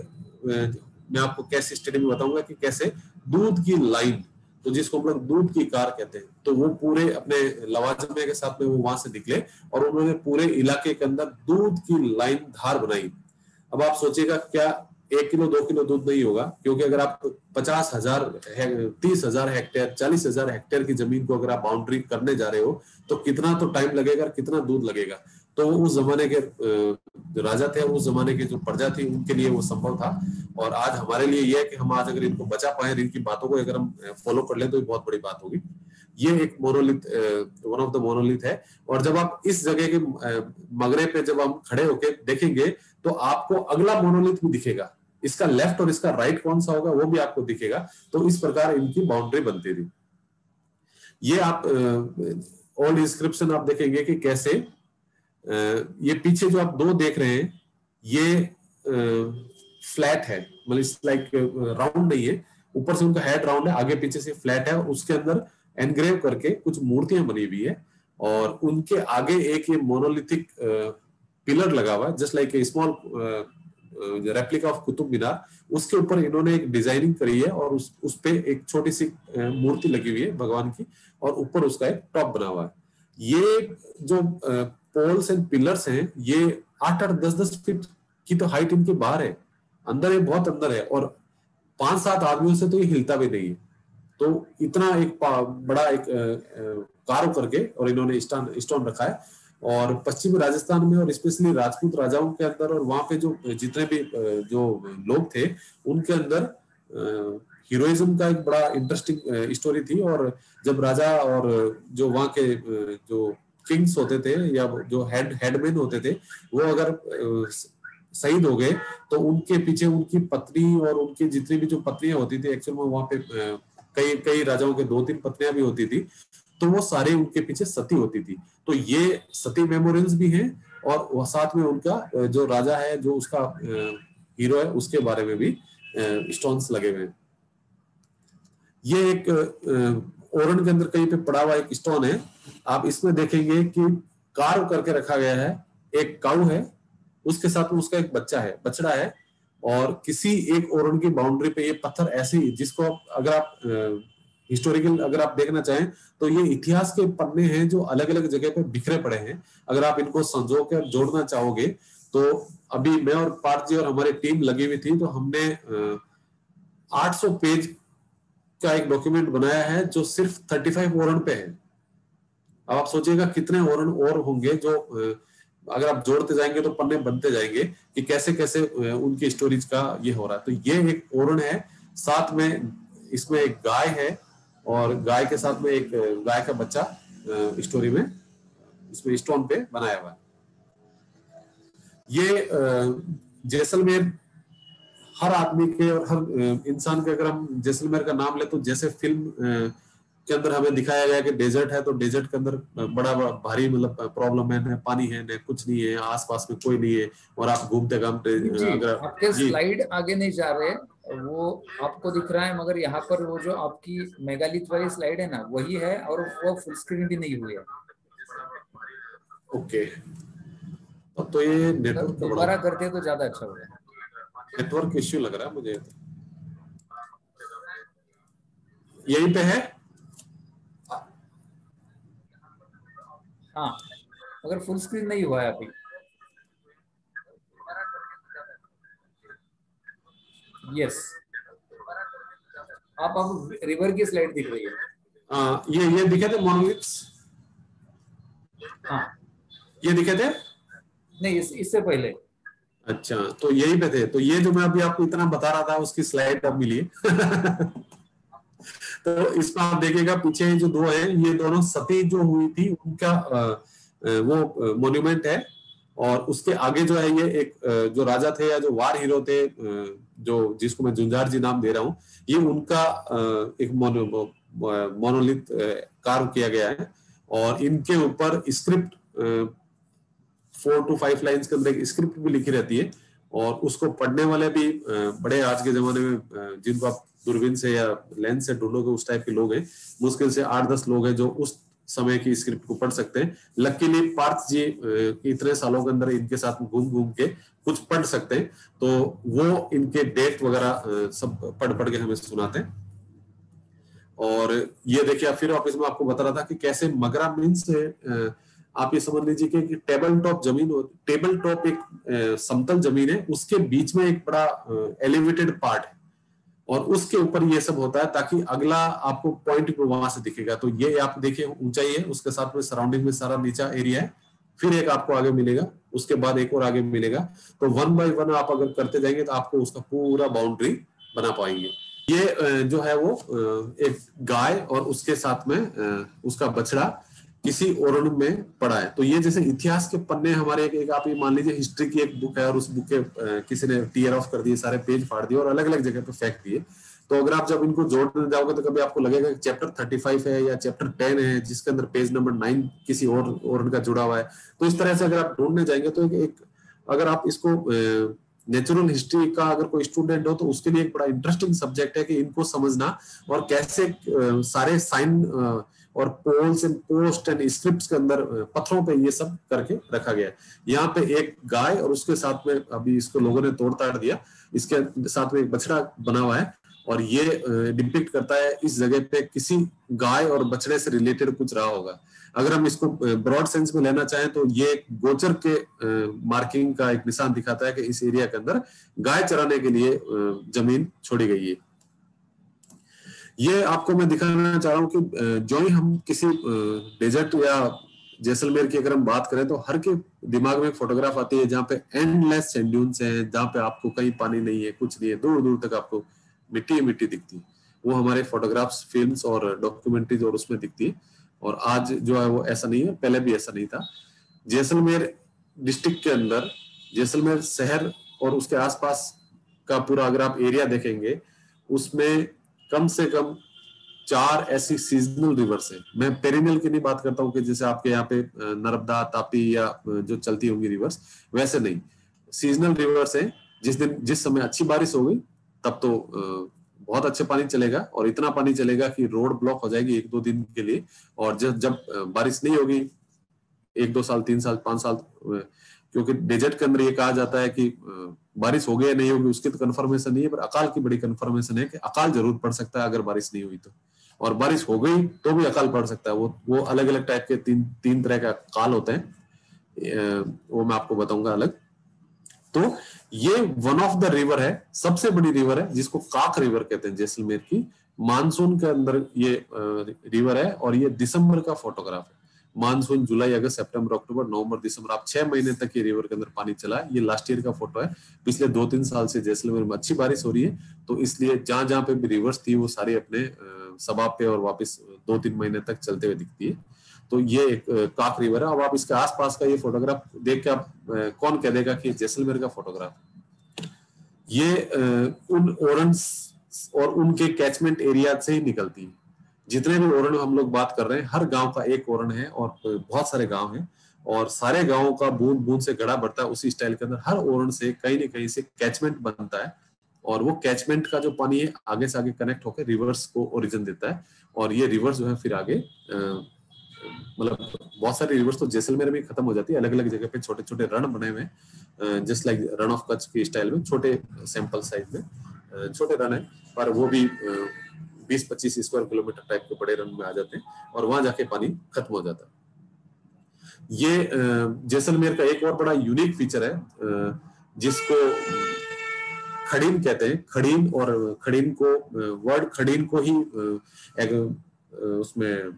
मैं आपको कैसे स्टडी में बताऊंगा कि कैसे दूध की लाइन, तो जिसको हम लोग दूध की कार कहते हैं, तो वो पूरे अपने लवाजमे के साथ में वो वहां से निकले और उन्होंने पूरे इलाके के अंदर दूध की लाइन धार बनाई। अब आप सोचिएगा क्या 1 किलो 2 किलो दूध नहीं होगा, क्योंकि अगर आप 50,000 30,000 हेक्टेयर 40,000 हेक्टेयर की जमीन को अगर आप बाउंड्री करने जा रहे हो तो कितना तो टाइम लगेगा, कितना दूध लगेगा। तो उस जमाने के राजा थे और उस जमाने की जो प्रजा थी उनके लिए वो संभव था। और आज हमारे लिए यह है कि हम आज अगर इनको बचा पाए, इनकी बातों को अगर हम फॉलो कर ले तो ये बहुत बड़ी बात होगी। ये एक monolith, one of the monolith है। और जब आप इस जगह के मगरे पे जब हम खड़े होकर देखेंगे तो आपको अगला मोनोलिथ भी दिखेगा, इसका लेफ्ट और इसका राइट कौन सा होगा वो भी आपको दिखेगा। तो इस प्रकार इनकी बाउंड्री बनती थी। ये आप ओल्ड इंस्क्रिप्शन आप देखेंगे कि कैसे ये पीछे जो आप 2 देख रहे हैं ये फ्लैट है, मतलब इस लाइक राउंड नहीं है, ऊपर से उनका हेड राउंड है, आगे पीछे से फ्लैट है और उसके अंदर एनग्रेव करके कुछ मूर्तियां बनी हुई है। और उनके आगे एक ये मोनोलिथिक पिलर लगा हुआ है, just like a small replica of Qutub Minar. उसके ऊपर इन्होंने एक डिजाइनिंग करी है और उस पे एक छोटी सी मूर्ति लगी हुई है भगवान की, और ऊपर उसका एक टॉप बना हुआ है। ये जो पोल्स एंड पिलर्स हैं ये 8-8 10-10 फीट की तो हाइट इनके बाहर है, अंदर है, बहुत अंदर है। और 5-7 आदमियों से तो ये हिलता भी नहीं है। तो इतना एक बड़ा एक कार्व करके और इन्होंने स्टोन रखा है। और पश्चिमी राजस्थान में और स्पेशली राजपूत राजाओं के अंदर और वहां पे जो जितने भी जो लोग थे उनके अंदर हीरोइज्म का एक बड़ा इंटरेस्टिंग स्टोरी थी। और जब राजा और जो वहां के जो किंग्स होते थे या जो हेडमैन होते थे वो अगर शहीद हो गए तो उनके पीछे उनकी पत्नी और उनकी जितनी भी जो पत्नियां होती थी, एक्चुअल में वहां पे कई कई राजाओं के 2-3 पत्नियां भी होती थी, तो वो सारे उनके पीछे सती होती थी। तो ये सती मेमोरियल्स भी हैं और वो साथ में उनका जो राजा है जो उसका हीरो है उसके बारे में भी स्टोन्स लगे हुए हैं। ये एक ओरन के अंदर कहीं पे पड़ा हुआ एक स्टोन है। आप इसमें देखेंगे कि कार्व करके रखा गया है, एक काऊ है उसके साथ में उसका एक बच्चा है, बछड़ा है। और किसी एक ओरन की बाउंड्री पे ये पत्थर ऐसे ही, जिसको अगर आप हिस्टोरिकल अगर आप देखना चाहें तो ये इतिहास के पन्ने हैं जो अलग अलग जगह पे बिखरे पड़े हैं। अगर आप इनको संजो कर जोड़ना चाहोगे तो अभी मैं और पार्थ जी और हमारी टीम लगी हुई थी, तो हमने 800 पेज का एक डॉक्यूमेंट बनाया है जो सिर्फ 35 ओरन पे है। अब आप सोचिएगा कितने ओरन और होंगे जो अगर आप जोड़ते जाएंगे तो पन्ने बनते जाएंगे कि कैसे कैसे उनकी स्टोरीज का ये हो रहा है। तो ये एक ओरन है, साथ में इसमें एक गाय है और गाय के साथ में एक गाय का बच्चा स्टोरी में इसमें स्टोन पे बनाया हुआ है। ये जैसलमेर हर आदमी के और हर इंसान के, अगर हम जैसलमेर का नाम ले तो जैसे फिल्म के अंदर हमें दिखाया गया कि डेजर्ट है, तो डेजर्ट के अंदर बड़ा भारी मतलब प्रॉब्लम है, न पानी है न कुछ नहीं है, आसपास में कोई नहीं है और आप घूमते घामते अगर आपके स्लाइड आगे नहीं जा रहे, वो आपको दिख रहा है, मगर यहाँ पर वो जो आपकी मेगालिथ वाली स्लाइड है ना वही है और वो फुल स्क्रीन भी नहीं हुई है। ओके, तो ये नेटवर्क दोबारा करते तो ज्यादा अच्छा होगा। नेटवर्क इश्यू लग रहा है मुझे। यहीं पे है, हाँ, मगर फुल स्क्रीन नहीं हुआ है अभी। यस, आप अब रिवर की स्लाइड दिख रही है। ये दिखे थे मोनोलिथ्स, हाँ ये दिखे थे नहीं, इससे पहले। अच्छा, तो यही पे थे। तो ये जो मैं अभी आपको इतना बता रहा था उसकी स्लाइड अब मिली है। तो इसमें आप देखिएगा पीछे जो दो है, ये दोनों सती जो हुई थी उनका वो मॉन्यूमेंट है। और उसके आगे जो है ये एक जो राजा थे या जो वार हीरो थे, जो जिसको मैं जुंजार जी नाम दे रहा हूँ, ये उनका एक मोनोलिथ कार्व किया गया है। और इनके ऊपर स्क्रिप्ट 4 to 5 लाइन्स के अंदर एक स्क्रिप्ट भी लिखी रहती है। और उसको पढ़ने वाले भी बड़े आज के जमाने में जिनको आप दूरबीन से या लेंस से ढूंढोगे उस टाइप के लोग हैं, मुश्किल से 8-10 लोग हैं जो उस समय की स्क्रिप्ट को पढ़ सकते हैं। लकीली पार्थ जी इतने सालों के अंदर इनके साथ घूम घूम के कुछ पढ़ सकते हैं, तो वो इनके डेट वगैरह सब पढ़ के हमें सुनाते हैं। और ये देखिए फिर वापस मैं आपको बता रहा था कि कैसे मगरा मीन्स आप ये समझ लीजिए कि टेबल टॉप जमीन, टेबल टॉप एक समतल जमीन है, उसके बीच में एक बड़ा एलिवेटेड पार्ट है और उसके ऊपर ये सब होता है ताकि अगला आपको पॉइंट वहां से दिखेगा। तो ये आप देखिए ऊंचाई है, उसके साथ में सराउंडिंग में सारा नीचा एरिया है, फिर एक आपको आगे मिलेगा, उसके बाद एक और आगे मिलेगा। तो 1 by 1 आप अगर करते जाएंगे तो आपको उसका पूरा बाउंड्री बना पाएंगे। ये जो है वो एक गाय और उसके साथ में उसका बछड़ा किसी ओरण में पड़ा है। तो ये जैसे इतिहास के पन्ने हमारे एक आप ये मान लीजिए हिस्ट्री की एक बुक है और उस बुक के किसी ने टीयर ऑफ कर दिए, सारे पेज फाड़ दिए और अलग अलग जगह पे फेंक दिए। तो अगर आप जब इनको जोड़ने जाओगे तो कभी आपको लगेगा कि चैप्टर 35 है या चैप्टर 10 है जिसके अंदर पेज नंबर 9 किसी और ओरण का जुड़ा हुआ है। तो इस तरह से अगर आप ढूंढने जाएंगे तो एक अगर आप इसको नेचुरल हिस्ट्री का अगर कोई स्टूडेंट हो तो उसके लिए एक बड़ा इंटरेस्टिंग सब्जेक्ट है कि इनको समझना और कैसे सारे साइन और poles and post and scripts के अंदर पत्थरों पे ये सब करके रखा गया है। यहाँ पे एक गाय और उसके साथ में अभी इसको लोगों ने तोड़ ताड़ दिया, इसके साथ में एक बछड़ा बना हुआ है और ये डिपिक्ट करता है इस जगह पे किसी गाय और बछड़े से रिलेटेड कुछ रहा होगा। अगर हम इसको ब्रॉड सेंस में लेना चाहें तो ये एक गोचर के मार्किंग का एक निशान दिखाता है कि इस एरिया के अंदर गाय चराने के लिए जमीन छोड़ी गई है। ये आपको मैं दिखाना चाह रहा हूँ कि जो ही हम किसी डेजर्ट या जैसलमेर की अगर हम बात करें तो हर के दिमाग में फोटोग्राफ आती है जहाँ पे एंडलेस सैंड ड्यून्स हैं, जहाँ पे आपको कहीं पानी नहीं है, कुछ नहीं है, दूर दूर तक आपको मिट्टी मिट्टी दिखती है। वो हमारे फोटोग्राफ्स, फिल्म्स और डॉक्यूमेंट्रीज और उसमें दिखती है। और आज जो है वो ऐसा नहीं है, पहले भी ऐसा नहीं था। जैसलमेर डिस्ट्रिक्ट के अंदर जैसलमेर शहर और उसके आसपास का पूरा अगर आप एरिया देखेंगे उसमें कम से कम 4 ऐसी सीजनल रिवर्स है। मैं पेरिनियल की नहीं बात करता हूँ कि जैसे आपके यहाँ पे नर्मदा, तापी या जो चलती होंगी रिवर्स, वैसे नहीं, सीजनल रिवर्स है। जिस समय अच्छी बारिश होगी तब तो बहुत अच्छे पानी चलेगा और इतना पानी चलेगा कि रोड ब्लॉक हो जाएगी 1-2 दिन के लिए। और जब बारिश नहीं होगी 1-2 साल, 3 साल, 5 साल, क्योंकि डेजर्ट के अंदर ये कहा जाता है कि बारिश होगी या नहीं होगी उसकी तो कंफर्मेशन नहीं है, पर अकाल की बड़ी कंफर्मेशन है कि अकाल जरूर पड़ सकता है अगर बारिश नहीं हुई तो, और बारिश हो गई तो भी अकाल पड़ सकता है। वो अलग अलग टाइप के तीन तरह का अकाल होते हैं, वो मैं आपको बताऊंगा अलग। तो ये वन ऑफ द रिवर है, सबसे बड़ी रिवर है जिसको काक रिवर कहते हैं जैसलमेर की। मानसून के अंदर ये रिवर है और ये दिसंबर का फोटोग्राफ है। मानसून जुलाई, अगस्त, सितंबर, अक्टूबर, नवंबर, दिसंबर, आप 6 महीने तक ये रिवर के अंदर पानी चला है। ये लास्ट ईयर का फोटो है। पिछले 2-3 साल से जैसलमेर में अच्छी बारिश हो रही है, तो इसलिए जहां जहां पे भी रिवर्स थी वो सारी अपने सबाब पे और वापस 2-3 महीने तक चलते हुए दिखती है। तो ये एक काक रिवर है। अब आप इसके आसपास का ये फोटोग्राफ देख के आप कौन कह देगा कि जैसलमेर का फोटोग्राफ। ये उन ओरन्स और उनके कैचमेंट एरिया से ही निकलती है। जितने भी ओरण हम लोग बात कर रहे हैं, हर गांव का एक ओरण है और बहुत सारे गांव हैं और सारे गांवों का बूंद बूंद से गड़ा बढ़ता है उसी स्टाइल के अंदर। हर ओरण से कहीं न कहीं से कैचमेंट बनता है और वो कैचमेंट का जो पानी है आगे से आगे कनेक्ट होकर रिवर्स को ओरिजिन देता है। और ये रिवर्स जो है फिर आगे मतलब बहुत सारी रिवर्स तो जैसलमेर में खत्म हो जाती है, अलग अलग जगह पे छोटे छोटे रण बने हुए हैं, just like Rann of Kutch के स्टाइल में, छोटे सैंपल साइज में छोटे रण है, पर वो भी 20-25 स्क्वायर किलोमीटर टाइप के बड़े रन में आ जाते हैं और वहां जाके पानी खत्म हो जाता है। ये जैसलमेर का एक और बड़ा यूनिक फीचर है जिसको खड़ीन कहते हैं। खड़ीन, और खड़ीन को वर्ड खड़ीन को ही उसमें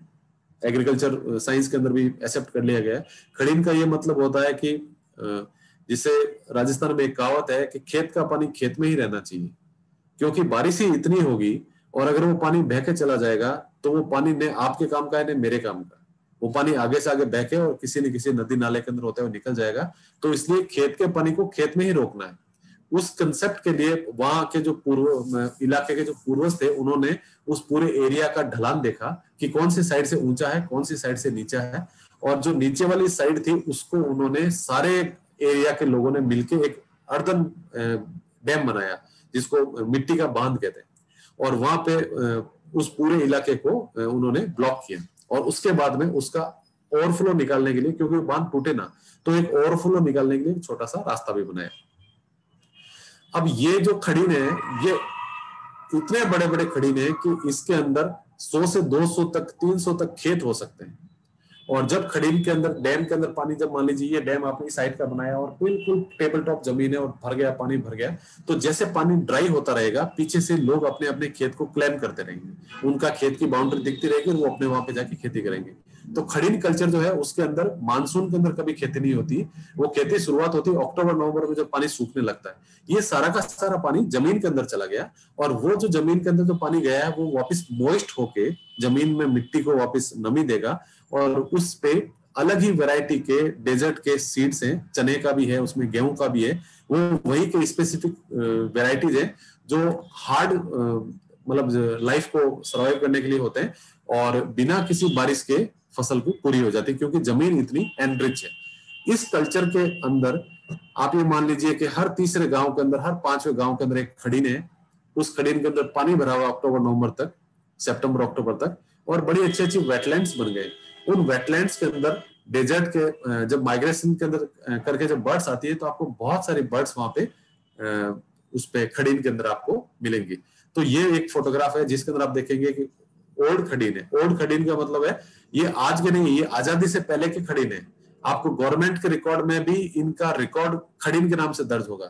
एग्रीकल्चर साइंस के अंदर भी एक्सेप्ट कर लिया गया है। खड़ीन का ये मतलब होता है कि जिसे राजस्थान में एक कहावत है कि खेत का पानी खेत में ही रहना चाहिए, क्योंकि बारिश ही इतनी होगी और अगर वो पानी बह के चला जाएगा तो वो पानी ने आपके काम का है न मेरे काम का, वो पानी आगे से आगे बह के और किसी न किसी नदी नाले के अंदर होते हुए निकल जाएगा। तो इसलिए खेत के पानी को खेत में ही रोकना है। उस कंसेप्ट के लिए वहां के जो इलाके के जो पूर्वज थे, उन्होंने उस पूरे एरिया का ढलान देखा कि कौन सी साइड से ऊंचा है, कौन सी साइड से नीचा है, और जो नीचे वाली साइड थी उसको उन्होंने सारे एरिया के लोगों ने मिलकर एक अर्दन डैम बनाया, जिसको मिट्टी का बांध कहते हैं, और वहां पे उस पूरे इलाके को उन्होंने ब्लॉक किया। और उसके बाद में उसका ओवरफ्लो निकालने के लिए, क्योंकि बांध टूटे ना, तो एक ओवरफ्लो निकालने के लिए छोटा सा रास्ता भी बनाया। अब ये जो खड़ीन है, ये इतने बड़े बड़े खड़ीन है कि इसके अंदर 100 से 200 तक 300 तक खेत हो सकते हैं। और जब खड़ीन के अंदर, डैम के अंदर पानी, जब मान लीजिए ये डैम आपने साइड का बनाया और बिल्कुल टेबल टॉप जमीन है और भर गया, पानी भर गया, तो जैसे पानी ड्राई होता रहेगा, पीछे से लोग अपने अपने खेत को क्लेम करते रहेंगे, उनका खेत की बाउंड्री दिखती रहेगी और वो अपने वहां पे जाके खेती करेंगे। तो खड़ीन कल्चर जो है उसके अंदर मानसून के अंदर कभी खेती नहीं होती, वो खेती शुरुआत होती है अक्टूबर नवंबर में, जब पानी सूखने लगता है। ये सारा का सारा पानी जमीन के अंदर चला गया, और वो जो जमीन के अंदर जो पानी गया है वो वापस मॉइस्ट होके जमीन में मिट्टी को वापस नमी देगा, और उस पे अलग ही वैरायटी के डेजर्ट के सीड्स हैं, चने का भी है, उसमें गेहूं का भी है, वो वही के स्पेसिफिक वैरायटीज हैं जो हार्ड मतलब लाइफ को सर्वाइव करने के लिए होते हैं, और बिना किसी बारिश के फसल को पूरी हो जाती है, क्योंकि जमीन इतनी एनरिच है। इस कल्चर के अंदर आप ये मान लीजिए कि हर तीसरे गांव के अंदर, हर 5वें गांव के अंदर एक खड़ीन है। उस खड़ीन के अंदर पानी भरा हुआ अक्टूबर नवंबर तक, सितंबर अक्टूबर तक, और बड़ी अच्छी अच्छी वेटलैंड्स बन गए। उन वेटलैंड्स के अंदर डेजर्ट के जब माइग्रेशन के अंदर करके जब बर्ड्स आती है, तो आपको बहुत सारी बर्ड्स वहां पे उस पे खड़ीन के अंदर आपको मिलेंगी। तो ये एक फोटोग्राफ है जिसके अंदर आप देखेंगे कि ओल्ड खड़ीन है। ओल्ड खड़ीन का मतलब है ये आज के नहीं, ये आजादी से पहले के खड़ीन है। आपको गवर्नमेंट के रिकॉर्ड में भी इनका रिकॉर्ड खड़ीन के नाम से दर्ज होगा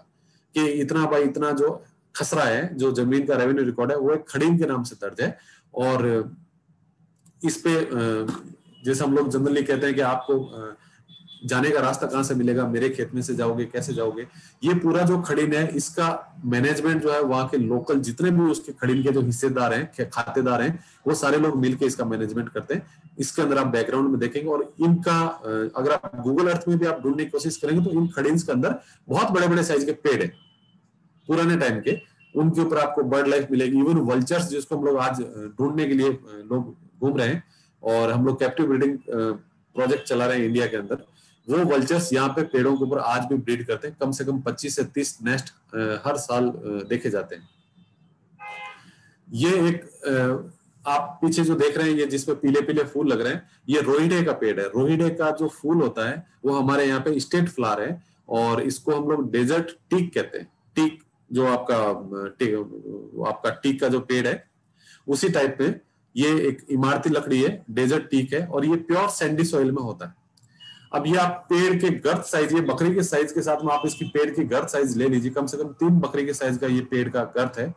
कि इतना बाई इतना जो खसरा है, जो जमीन का रेवेन्यू रिकॉर्ड है, वो एक खड़ीन के नाम से दर्ज है। और इस पे जैसे हम लोग जनरली कहते हैं कि आपको जाने का रास्ता कहाँ से मिलेगा, मेरे खेत में से जाओगे, कैसे जाओगे, ये पूरा जो खड़ीन है इसका मैनेजमेंट जो है वहाँ के लोकल जितने भी उसके खड़ीन के जो हिस्सेदार हैं, खातेदार हैं, वो सारे लोग मिलके इसका मैनेजमेंट करते हैं। इसके अंदर आप बैकग्राउंड में देखेंगे, और इनका अगर आप गूगल अर्थ में भी आप ढूंढने की कोशिश करेंगे तो इन खड़ीन्स के अंदर बहुत बड़े बड़े साइज के पेड़ है पुराने टाइम के, उनके ऊपर आपको बर्ड लाइफ मिलेगी। इवन वल्चर्स जिसको हम लोग आज ढूंढने के लिए लोग घूम रहे हैं, और हम लोग कैप्टिव ब्रीडिंग प्रोजेक्ट चला रहे हैं इंडिया के अंदर, वो वल्चर्स यहाँ पे पेड़ों के ऊपर आज भी ब्रीड करते हैं। कम से कम 25 से 30 नेस्ट हर साल देखे जाते हैं। ये एक आप पीछे जो देख रहे हैं, ये जिसमें पीले पीले फूल लग रहे हैं, ये रोहिडे का पेड़ है। रोहिडे का जो फूल होता है वो हमारे यहाँ पे स्टेट फ्लावर है, और इसको हम लोग डेजर्ट टीक कहते हैं। टीक जो आपका टीक का जो पेड़ है, उसी टाइप में ये एक इमारती लकड़ी है, डेजर्ट टीक है, और ये प्योर सैंडी सॉइल में होता है। अब ये आप पेड़ के गर्थ साइज, ये बकरी के साइज के साथ में आप इसकी पेड़ की गर्थ साइज ले लीजिए, कम से कम 3 बकरी के साइज का ये पेड़ का गर्थ है,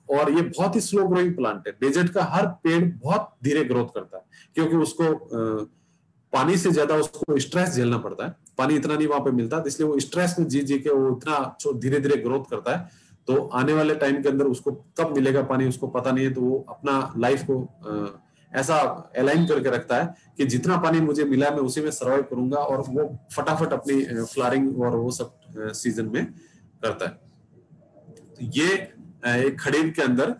और ये बहुत ही स्लो ग्रोइंग प्लांट है। डेजर्ट का हर पेड़ बहुत धीरे ग्रोथ करता है, क्योंकि उसको पानी से ज्यादा उसको स्ट्रेस झेलना पड़ता है। पानी इतना नहीं वहां पे मिलता, इसलिए वो स्ट्रेस में जी जी के वो इतना धीरे धीरे ग्रोथ करता है। तो आने वाले टाइम के अंदर उसको कब मिलेगा पानी उसको पता नहीं है, तो वो अपना लाइफ को ऐसा अलाइन करके रखता है कि जितना पानी मुझे मिला है मैं उसी में सर्वाइव करूंगा, और वो फटाफट अपनी फ्लावरिंग और वो सब सीजन में करता है। तो ये एक खड़ीन के अंदर,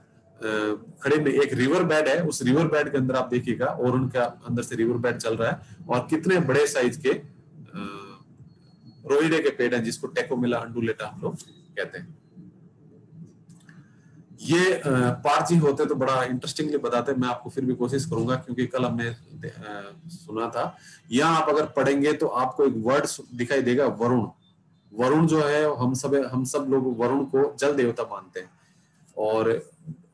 खड़ीन में एक रिवर बेड है, उस रिवर बेड के अंदर आप देखिएगा, और उनका अंदर से रिवर बेड चल रहा है, और कितने बड़े साइज के रोहिडे के पेड़ हैं, जिसको टेकोमिला अंडुलेटा हम लोग कहते हैं। ये पारजी होते तो बड़ा इंटरेस्टिंगली बताते, मैं आपको फिर भी कोशिश करूंगा, क्योंकि कल हमने सुना था। यहाँ आप अगर पढ़ेंगे तो आपको एक वर्ड दिखाई देगा, वरुण। वरुण जो है, हम सब लोग वरुण को जल देवता मानते हैं, और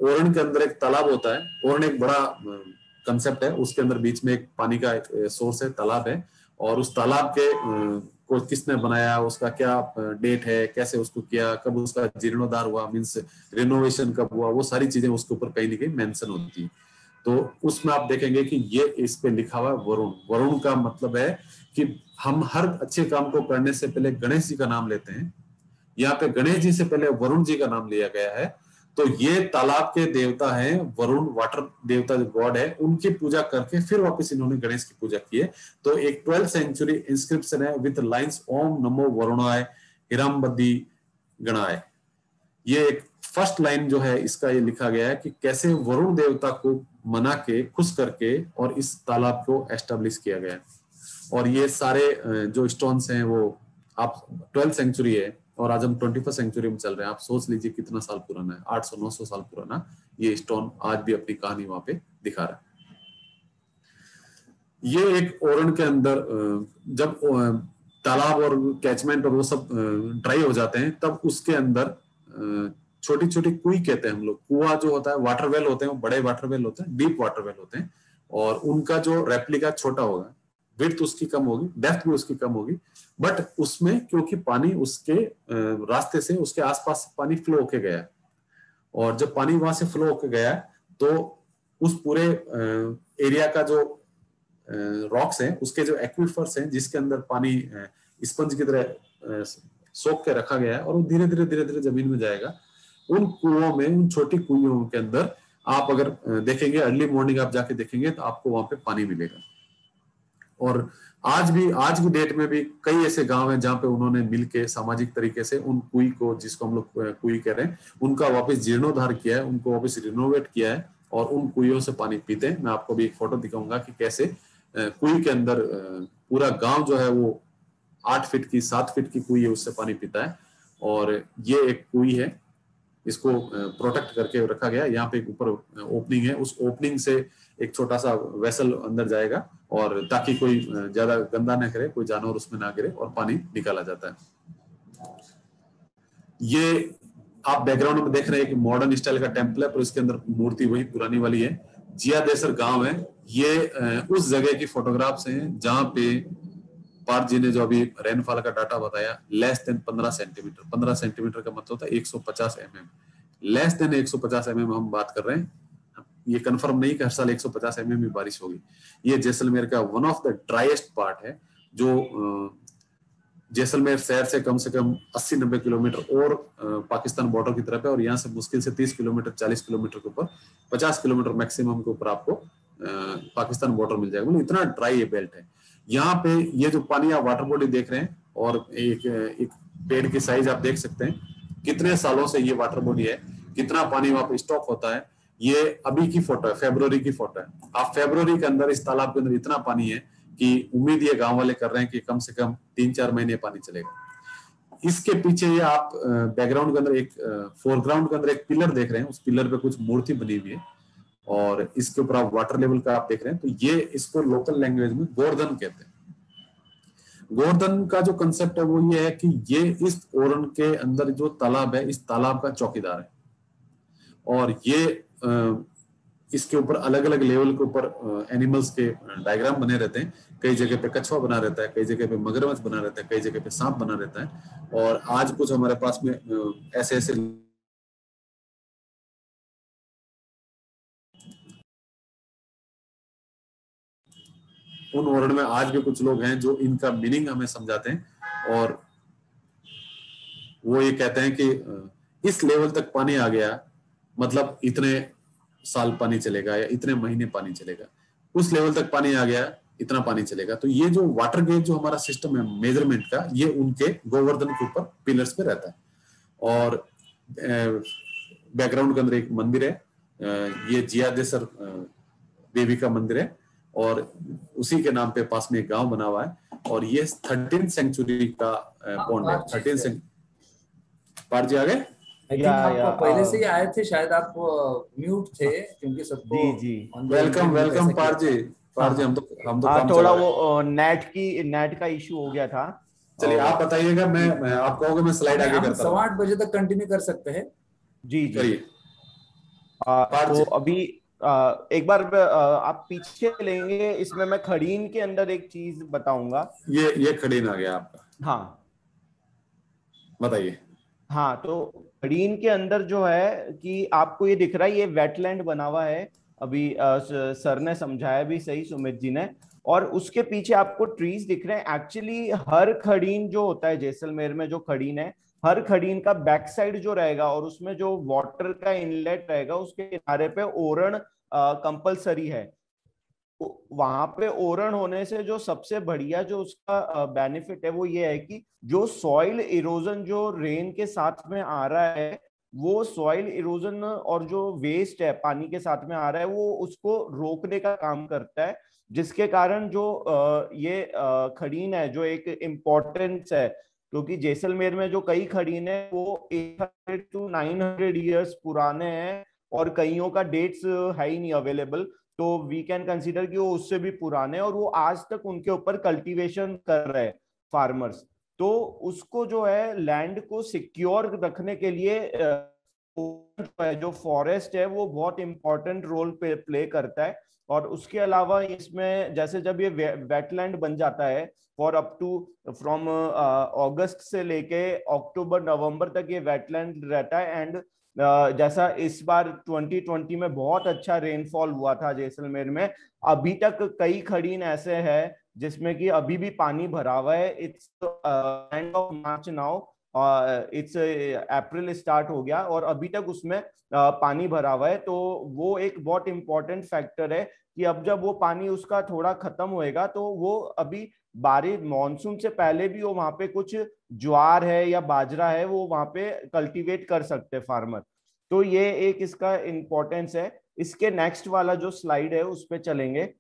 ओरण के अंदर एक तालाब होता है। ओरण एक बड़ा कंसेप्ट है, उसके अंदर बीच में एक पानी का एक सोर्स है, तालाब है, और उस तालाब के को किसने बनाया, उसका क्या डेट है, कैसे उसको किया, कब उसका जीर्णोद्धार हुआ, मीन्स रिनोवेशन कब हुआ, वो सारी चीजें उसके ऊपर कहीं ना कहीं मेंशन होती है। तो उसमें आप देखेंगे कि ये इस पे लिखा हुआ है वरुण। वरुण का मतलब है कि हम हर अच्छे काम को करने से पहले गणेश जी का नाम लेते हैं, यहाँ पे गणेश जी से पहले वरुण जी का नाम लिया गया है। तो ये तालाब के देवता हैं वरुण, वाटर देवता जो गॉड है, उनकी पूजा करके फिर वापस इन्होंने गणेश की पूजा की है। तो एक 12th सेंचुरी इंस्क्रिप्शन है विद लाइंस ओम नमो वरुणाय हिरम्बद्दी गणाय। ये एक फर्स्ट लाइन जो है इसका ये लिखा गया है कि कैसे वरुण देवता को मना के, खुश करके और इस तालाब को एस्टेब्लिश किया गया है। और ये सारे जो स्टोन्स हैं वो आप 12th सेंचुरी है और आज हम 21st सेंचुरी में चल रहे हैं। आप सोच लीजिए कितना साल पुराना है, 800-900 साल पुराना ये स्टोन आज भी अपनी कहानी वहां पे दिखा रहा है। ये एक ओरन के अंदर जब तालाब और कैचमेंट और वो सब ड्राई हो जाते हैं, तब उसके अंदर छोटी छोटी कुई कहते हैं हम लोग, कुआ जो होता है, वाटर वेल होते हैं, वो बड़े वाटर वेल होते हैं, डीप वाटर वेल होते हैं, और उनका जो रेप्लिका छोटा होगा, विड्थ उसकी कम होगी, डेप्थ भी उसकी कम होगी, बट उसमें क्योंकि पानी उसके रास्ते से, उसके आसपास पानी फ्लो होके गया है, और जब पानी वहां से फ्लो होके गया तो उस पूरे एरिया का जो रॉक्स हैं, उसके जो एक्विफर्स हैं, जिसके अंदर पानी स्पंज की तरह सोख के रखा गया है और वो धीरे धीरे जमीन में जाएगा, उन कुओं में, उन छोटी कुइयों के अंदर आप अगर देखेंगे, अर्ली मॉर्निंग आप जाके देखेंगे तो आपको वहां पे पानी मिलेगा। और आज की डेट में भी कई ऐसे गांव हैं जहां पे उन्होंने मिलके सामाजिक तरीके से उन कुई को, जिसको हम लोग कुई कह रहे हैं, उनका वापस जीर्णोद्धार किया है, उनको वापस रिनोवेट किया है और उन कुइयों से पानी पीते हैं। मैं आपको भी एक फोटो दिखाऊंगा कि कैसे कुई के अंदर पूरा गांव जो है वो 8 फीट की, 7 फीट की कुई है, उससे पानी पीता है। और ये एक कुई है, इसको प्रोटेक्ट करके रखा गया है। यहाँ पे एक ऊपर ओपनिंग है, उस ओपनिंग से एक छोटा सा वेसल अंदर जाएगा, और ताकि कोई ज्यादा गंदा ना करे, कोई जानवर उसमें ना गिरे, और पानी निकाला जाता है। ये आप बैकग्राउंड में देख रहे हैं कि मॉडर्न स्टाइल का टेम्पल है, पर इसके अंदर मूर्ति वही पुरानी वाली है। जिया देसर गांव है, ये उस जगह की फोटोग्राफ्स हैं जहां पे पार्थ जी ने जो अभी रेनफॉल का डाटा बताया, लेस देन 15 सेंटीमीटर। 15 सेंटीमीटर का मतलब होता है 150 mm। लेस देन 150 mm हम बात कर रहे हैं। ये कंफर्म नहीं कि हर साल 150 mm में बारिश होगी। ये जैसलमेर का one of the driest part है, जो जैसलमेर शहर से कम 80-90 किलोमीटर और पाकिस्तान बॉर्डर की तरफ है, और यहाँ से मुश्किल से 30 किलोमीटर 40 किलोमीटर के ऊपर, 50 किलोमीटर मैक्सिमम के ऊपर आपको पाकिस्तान बॉर्डर मिल जाएगा। मतलब इतना ड्राई ये बेल्ट है। यहाँ पे ये जो पानी आप वाटर बॉडी देख रहे हैं, और एक पेड़ की साइज आप देख सकते हैं, कितने सालों से ये वाटर बॉडी है, कितना पानी वहां पे स्टॉक होता है। ये अभी की फोटो है, फरवरी की फोटो है। आप फरवरी के अंदर इस तालाब के अंदर इतना पानी है कि उम्मीद ये गांव वाले कर रहे हैं कि कम से कम 3-4 महीने पानी चलेगा। इसके पीछे ये आप बैकग्राउंड के अंदर एक फोरग्राउंड के अंदर एक पिलर देख रहे हैं, उस पिलर पे कुछ मूर्ति बनी हुई है, और इसके ऊपर आप वाटर लेवल का आप देख रहे हैं। तो ये इसको लोकल लैंग्वेज में गोवर्धन कहते हैं। गोवर्धन का जो कंसेप्ट है वो ये है कि ये इस ओरन के अंदर जो तालाब है, इस तालाब का चौकीदार है, और ये इसके ऊपर अलग अलग लेवल के ऊपर एनिमल्स के डायग्राम बने रहते हैं। कई जगह पे कछुआ बना रहता है, कई जगह पे मगरमच्छ बना रहता है, कई जगह पे सांप बना रहता है। और आज कुछ हमारे पास में ऐसे ऐसे उन ओरन में आज भी कुछ लोग हैं जो इनका मीनिंग हमें समझाते हैं, और वो ये कहते हैं कि इस लेवल तक पानी आ गया, मतलब इतने साल पानी चलेगा या इतने महीने पानी चलेगा। उस लेवल तक पानी आ गया, इतना पानी चलेगा। तो ये जो वाटर गेज जो हमारा सिस्टम है मेजरमेंट का, ये उनके गोवर्धन के ऊपर पिलर्स पे रहता है। और बैकग्राउंड के अंदर एक मंदिर है, ये जिया देसर देवी का मंदिर है, और उसी के नाम पे पास में एक गांव बना हुआ है। और ये 13th सेंचुरी का पॉन्ड है। 13th century. पार जी आ गए? आई थिंक आप पहले से ही आए थे, शायद आप म्यूट थे, क्योंकि सबको जी वेलकम पार जी। हम तो थोड़ा वो नेट का इशू हो गया था। चलिए आप बताइएगा, मैं आप कहोगे मैं स्लाइड आगे करता हूं। 8 बजे तक कंटिन्यू कर सकते हैं। जी करिए। तो अभी एक बार आप पीछे लेंगे, इसमें मैं खड़ीन के अंदर एक चीज बताऊंगा। ये खड़ीन आ गया आपका। हाँ बताइए। हाँ, तो खड़ीन के अंदर जो है कि आपको ये दिख रहा है, ये वेटलैंड बना हुआ है। अभी सर ने समझाया भी सही, सुमित जी ने। और उसके पीछे आपको ट्रीज दिख रहे हैं। एक्चुअली हर खड़ीन जो होता है जैसलमेर में, जो खड़ीन है, हर खड़ीन का बैक साइड जो रहेगा और उसमें जो वाटर का इनलेट रहेगा उसके किनारे पे ओरण कंपलसरी है। वहां पे ओरण होने से जो सबसे बढ़िया जो उसका बेनिफिट है वो ये है कि जो सॉइल इरोजन जो रेन के साथ में आ रहा है, वो सॉइल इरोजन और जो वेस्ट है पानी के साथ में आ रहा है वो उसको रोकने का काम करता है। जिसके कारण जो ये खड़ीन है जो एक इम्पोर्टेंस है, क्योंकि जैसलमेर में जो कई खड़ीन है वो 800 to 900 ईयर्स पुराने हैं और कईयों का डेट्स है ही नहीं अवेलेबल। तो वी कैन कंसीडर कि वो उससे भी पुराने हैं और वो आज तक उनके ऊपर कल्टीवेशन कर रहे हैं फार्मर्स। तो उसको जो है लैंड को सिक्योर रखने के लिए जो फॉरेस्ट है वो बहुत इंपॉर्टेंट रोल प्ले करता है। और उसके अलावा इसमें जैसे जब ये वेटलैंड बन जाता है फॉर अप टू फ्रॉम अगस्त से लेके अक्टूबर नवंबर तक ये वेटलैंड रहता है। एंड जैसा इस बार 2020 में बहुत अच्छा रेनफॉल हुआ था जैसलमेर में। अभी तक कई खड़ीन ऐसे हैं जिसमें कि अभी भी पानी भरा हुआ है। It's end of March now, it's April start हो गया और अभी तक उसमें पानी भरा हुआ है। तो वो एक बहुत इंपॉर्टेंट फैक्टर है कि अब जब वो पानी उसका थोड़ा खत्म होएगा तो वो अभी बारिश मॉनसून से पहले भी वो वहां पे कुछ ज्वार है या बाजरा है वो वहां पे कल्टीवेट कर सकते हैं फार्मर। तो ये एक इसका इंपॉर्टेंस है। इसके नेक्स्ट वाला जो स्लाइड है उस पे चलेंगे।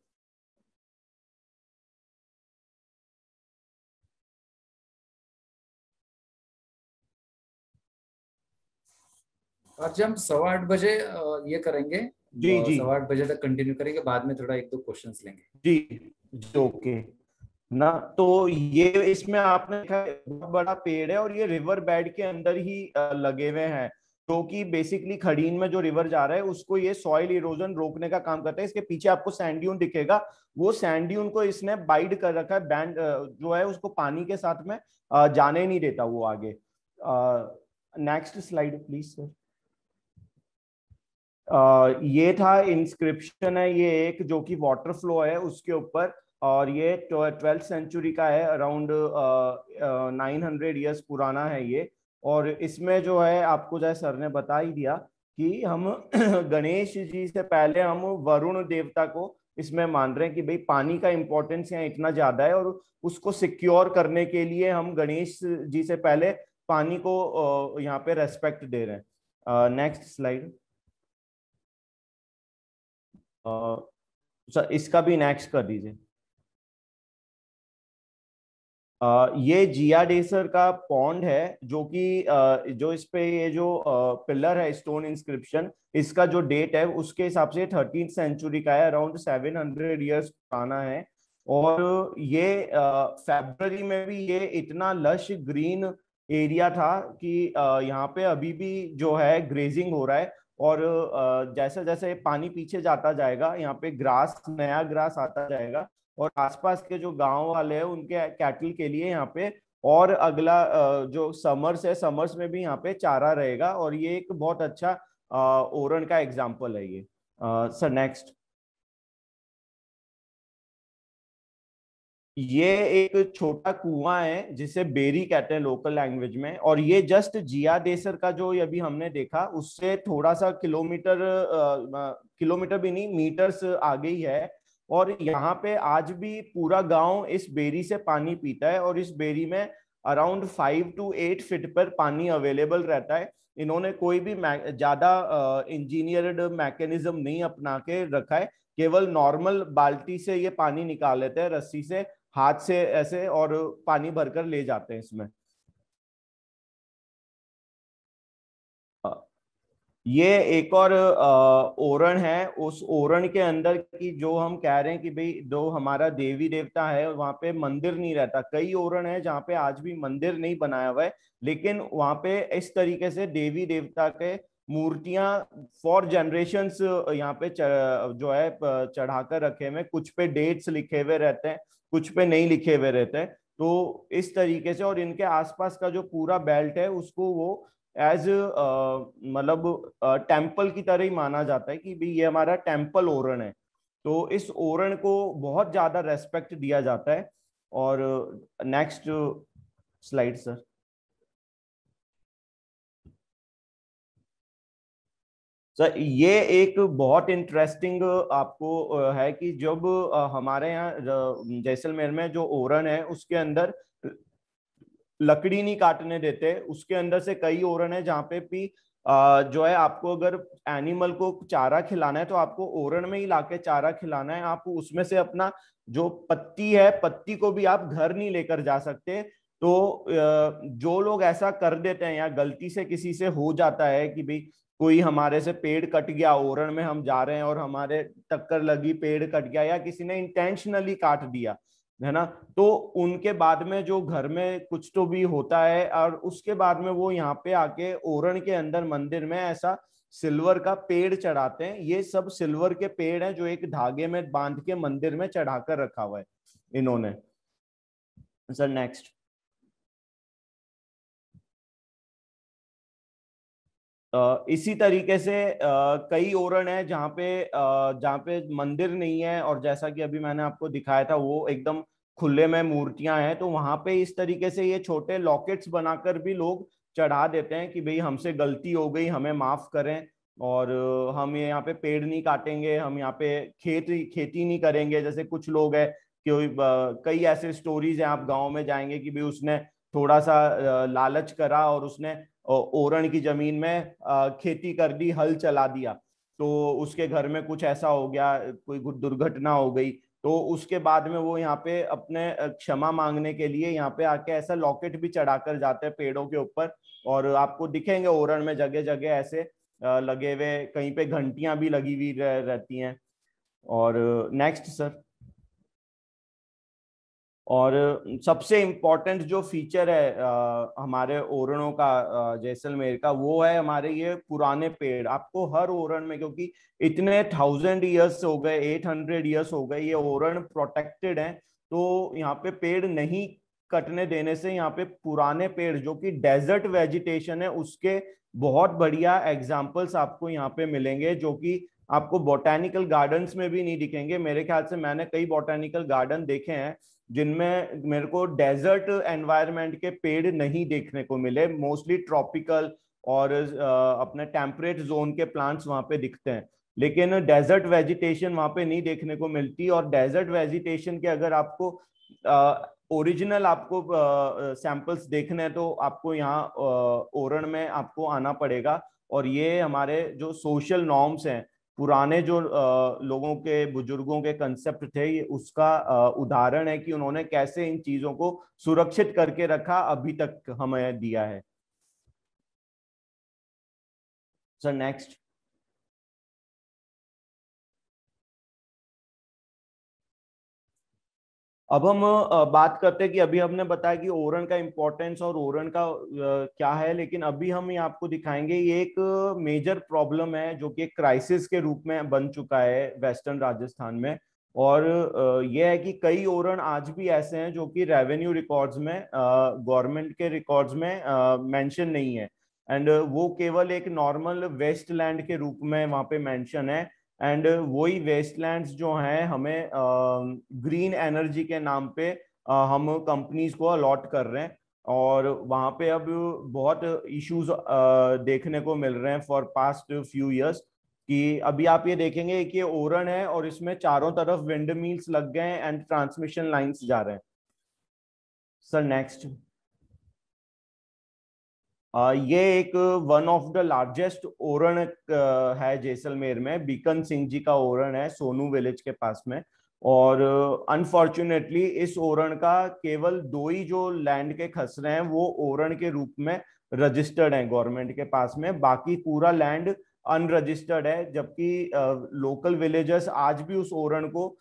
आज हम 8:15 ये करेंगे, जी जी 8:15 तक कंटिन्यू करेंगे, बाद में थोड़ा एक दो क्वेश्चंस लेंगे। जी ओके ना। तो ये इसमें आपने देखा है, बहुत बड़ा पेड़ है और ये रिवर बेड के अंदर ही लगे हुए हैं। जो कि बेसिकली खड़ीन में जो रिवर जा रहा है उसको ये सॉइल इरोजन रोकने का काम करता है। इसके पीछे आपको सैंड ड्यून दिखेगा, वो सैंड ड्यून को इसने बाइड कर रखा है, बैंड जो है उसको पानी के साथ में जाने नहीं देता वो आगे। Next slide please sir. ये था इंस्क्रिप्शन है, ये एक जो कि वाटर फ्लो है उसके ऊपर। और ये 12th सेंचुरी का है, अराउंड 900 ईयर्स पुराना है ये। और इसमें जो है आपको जैसे सर ने बता ही दिया कि हम गणेश जी से पहले हम वरुण देवता को इसमें मान रहे हैं कि भाई पानी का इंपॉर्टेंस यहाँ इतना ज्यादा है और उसको सिक्योर करने के लिए हम गणेश जी से पहले पानी को यहाँ पे रेस्पेक्ट दे रहे हैं। नेक्स्ट स्लाइड सर, इसका भी नेक्स्ट कर दीजिए। ये जिया डेसर का पॉन्ड है जो कि जो इस पे ये जो पिलर है स्टोन इंस्क्रिप्शन, इसका जो डेट है उसके हिसाब से 13th सेंचुरी का है, अराउंड 700 ईयर्स पुराना है। और ये फरवरी में भी ये इतना लश ग्रीन एरिया था कि यहाँ पे अभी भी जो है ग्रेजिंग हो रहा है। और जैसे जैसे पानी पीछे जाता जाएगा यहाँ पे ग्रास, नया ग्रास आता जाएगा और आसपास के जो गांव वाले हैं उनके कैटल के लिए यहाँ पे और अगला जो समर्स है, समर्स में भी यहाँ पे चारा रहेगा। और ये एक बहुत अच्छा ओरण का एग्जाम्पल है ये। Sir next. ये एक छोटा कुआं है जिसे बेरी कहते हैं लोकल लैंग्वेज में। और ये जस्ट जिया देसर का जो अभी हमने देखा उससे थोड़ा सा किलोमीटर भी नहीं, मीटर्स आगे ही है। और यहाँ पे आज भी पूरा गांव इस बेरी से पानी पीता है और इस बेरी में अराउंड 5 to 8 फीट पर पानी अवेलेबल रहता है। इन्होंने कोई भी ज्यादा इंजीनियर्ड मैकेनिज्म नहीं अपना के रखा है, केवल नॉर्मल बाल्टी से ये पानी निकाल लेते हैं रस्सी से, हाथ से ऐसे, और पानी भरकर ले जाते हैं इसमें। ये एक और ओरण है। उस ओरण के अंदर की जो हम कह रहे हैं कि भाई जो हमारा देवी देवता है वहां पे मंदिर नहीं रहता। कई ओरण है जहाँ पे आज भी मंदिर नहीं बनाया हुआ है, लेकिन वहां पे इस तरीके से देवी देवता के मूर्तियां फॉर जनरेशंस यहाँ पे जो है चढ़ाकर रखे हुए। कुछ पे डेट्स लिखे हुए रहते हैं, कुछ पे नहीं लिखे हुए रहते हैं। तो इस तरीके से, और इनके आसपास का जो पूरा बेल्ट है उसको वो एज मतलब टेम्पल की तरह ही माना जाता है कि भाई ये हमारा टेम्पल ओरण है। तो इस ओरण को बहुत ज्यादा रेस्पेक्ट दिया जाता है। और नेक्स्ट स्लाइड सर। सर ये एक बहुत इंटरेस्टिंग आपको है कि जब हमारे यहाँ जैसलमेर में जो ओरण है उसके अंदर लकड़ी नहीं काटने देते, उसके अंदर से कई ओरण है जहाँ पे भी जो है आपको अगर एनिमल को चारा खिलाना है तो आपको ओरण में ही लाके चारा खिलाना है। आप उसमें से अपना जो पत्ती है, पत्ती को भी आप घर नहीं लेकर जा सकते। तो जो लोग ऐसा कर देते हैं या गलती से किसी से हो जाता है कि भाई कोई हमारे से पेड़ कट गया, ओरण में हम जा रहे हैं और हमारे टक्कर लगी, पेड़ कट गया, या किसी ने इंटेंशनली काट दिया है ना, तो उनके बाद में जो घर में कुछ तो भी होता है और उसके बाद में वो यहाँ पे आके ओरण के अंदर मंदिर में ऐसा सिल्वर का पेड़ चढ़ाते हैं। ये सब सिल्वर के पेड़ हैं जो एक धागे में बांध के मंदिर में चढ़ाकर रखा हुआ है इन्होंने। Sir next. इसी तरीके से कई ओरण है जहाँ पे मंदिर नहीं है, और जैसा कि अभी मैंने आपको दिखाया था वो एकदम खुले में मूर्तियां हैं, तो वहां पे इस तरीके से ये छोटे लॉकेट्स बनाकर भी लोग चढ़ा देते हैं कि भाई हमसे गलती हो गई, हमें माफ करें, और हम ये यहाँ पे पेड़ नहीं काटेंगे, हम यहाँ पे खेती नहीं करेंगे। जैसे कुछ लोग है कि कई ऐसे स्टोरीज हैं, आप गाँव में जाएंगे कि भाई उसने थोड़ा सा लालच करा और उसने ओरण की जमीन में खेती कर दी, हल चला दिया, तो उसके घर में कुछ ऐसा हो गया, कोई दुर्घटना हो गई, तो उसके बाद में वो यहाँ पे अपने क्षमा मांगने के लिए यहाँ पे आके ऐसा लॉकेट भी चढ़ाकर जाते हैं पेड़ों के ऊपर। और आपको दिखेंगे ओरण में जगह जगह ऐसे लगे हुए, कहीं पे घंटियां भी लगी हुई रहती हैं। और नेक्स्ट सर। और सबसे इम्पोर्टेंट जो फीचर है हमारे ओरणों का जैसलमेर का, वो है हमारे ये पुराने पेड़। आपको हर ओरण में, क्योंकि इतने 1000 ईयर्स हो गए, 800 ईयर्स हो गए, ये ओरण प्रोटेक्टेड है, तो यहाँ पे पेड़ नहीं कटने देने से यहाँ पे पुराने पेड़ जो कि डेजर्ट वेजिटेशन है उसके बहुत बढ़िया एग्जाम्पल्स आपको यहाँ पे मिलेंगे, जो कि आपको बॉटेनिकल गार्डन्स में भी नहीं दिखेंगे। मेरे ख्याल से मैंने कई बॉटेनिकल गार्डन देखे हैं जिनमें मेरे को डेजर्ट एनवायरनमेंट के पेड़ नहीं देखने को मिले, मोस्टली ट्रॉपिकल और अपने टेम्परेट जोन के प्लांट्स वहां पे दिखते हैं, लेकिन डेजर्ट वेजिटेशन वहां पे नहीं देखने को मिलती। और डेजर्ट वेजिटेशन के अगर आपको ओरिजिनल आपको सैंपल्स देखने हैं तो आपको यहाँ ओरण में आपको आना पड़ेगा। और ये हमारे जो सोशल नॉर्म्स हैं, पुराने जो लोगों के, बुजुर्गों के कंसेप्ट थे, ये उसका उदाहरण है कि उन्होंने कैसे इन चीजों को सुरक्षित करके रखा, अभी तक हमें दिया है। Sir next. अब हम बात करते हैं कि अभी हमने बताया कि ओरण का इम्पोर्टेंस और ओरण का क्या है, लेकिन अभी हम ये आपको दिखाएंगे ये एक मेजर प्रॉब्लम है जो कि एक क्राइसिस के रूप में बन चुका है वेस्टर्न राजस्थान में। और यह है कि कई ओरण आज भी ऐसे हैं जो कि रेवेन्यू रिकॉर्ड्स में, गवर्नमेंट के रिकॉर्ड्स में मेंशन नहीं है, एंड वो केवल एक नॉर्मल वेस्ट लैंड के रूप में वहां पे मेंशन है। एंड वही वेस्टलैंड्स जो हैं हमें ग्रीन एनर्जी के नाम पे हम कंपनीज को अलॉट कर रहे हैं, और वहां पे अब बहुत इश्यूज देखने को मिल रहे हैं फॉर पास्ट फ्यू इयर्स। कि अभी आप ये देखेंगे कि ये ओरण है और इसमें चारों तरफ विंड मिल्स लग गए हैं एंड ट्रांसमिशन लाइंस जा रहे हैं। Sir next. ये एक वन ऑफ द लार्जेस्ट ओरण है जैसलमेर में, बीकन सिंह जी का ओरण है सोनू विलेज के पास में। और अनफॉर्चुनेटली इस ओरण का केवल 2 ही जो लैंड के खसरे हैं वो ओरण के रूप में रजिस्टर्ड हैं गवर्नमेंट के पास में, बाकी पूरा लैंड अनरजिस्टर्ड है। जबकि लोकल विलेजर्स आज भी उस ओरण को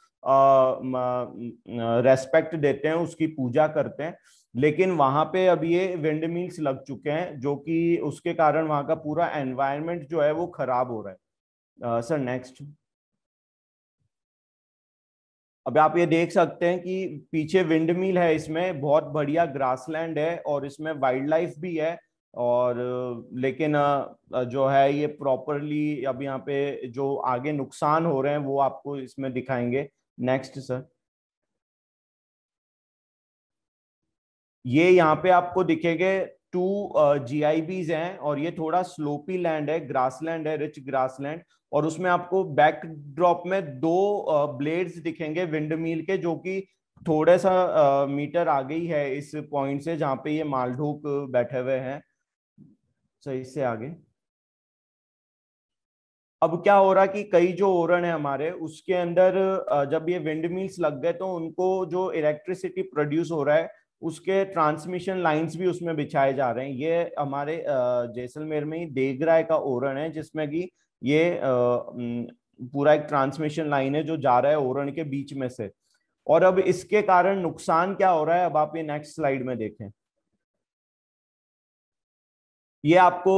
रेस्पेक्ट देते हैं, उसकी पूजा करते हैं, लेकिन वहां पे अब ये विंड मिल्स लग चुके हैं जो कि उसके कारण वहां का पूरा एनवायरनमेंट जो है वो खराब हो रहा है। Sir next. अब आप ये देख सकते हैं कि पीछे विंड मिल है, इसमें बहुत बढ़िया ग्रासलैंड है और इसमें वाइल्ड लाइफ भी है। और लेकिन जो है ये प्रॉपरली अब यहाँ पे जो आगे नुकसान हो रहे हैं वो आपको इसमें दिखाएंगे। Next sir. ये यहाँ पे आपको दिखेंगे 2 GIBs हैं और ये थोड़ा स्लोपी लैंड है, ग्रासलैंड है, रिच ग्रासलैंड। और उसमें आपको बैकड्रॉप में 2 ब्लेड्स दिखेंगे विंड मिल के, जो कि थोड़ा सा मीटर आगे ही है इस पॉइंट से जहाँ पे ये मालढोक बैठे हुए हैं। सही से आगे। अब क्या हो रहा है कि कई जो ओरन है हमारे उसके अंदर जब ये विंड मिल्स लग गए तो उनको जो इलेक्ट्रिसिटी प्रोड्यूस हो रहा है उसके ट्रांसमिशन लाइंस भी उसमें बिछाए जा रहे हैं। ये हमारे जैसलमेर में ही देगराय का ओरन है जिसमें कि ये पूरा एक ट्रांसमिशन लाइन है जो जा रहा है ओरन के बीच में से। और अब इसके कारण नुकसान क्या हो रहा है, अब आप ये नेक्स्ट स्लाइड में देखें। ये आपको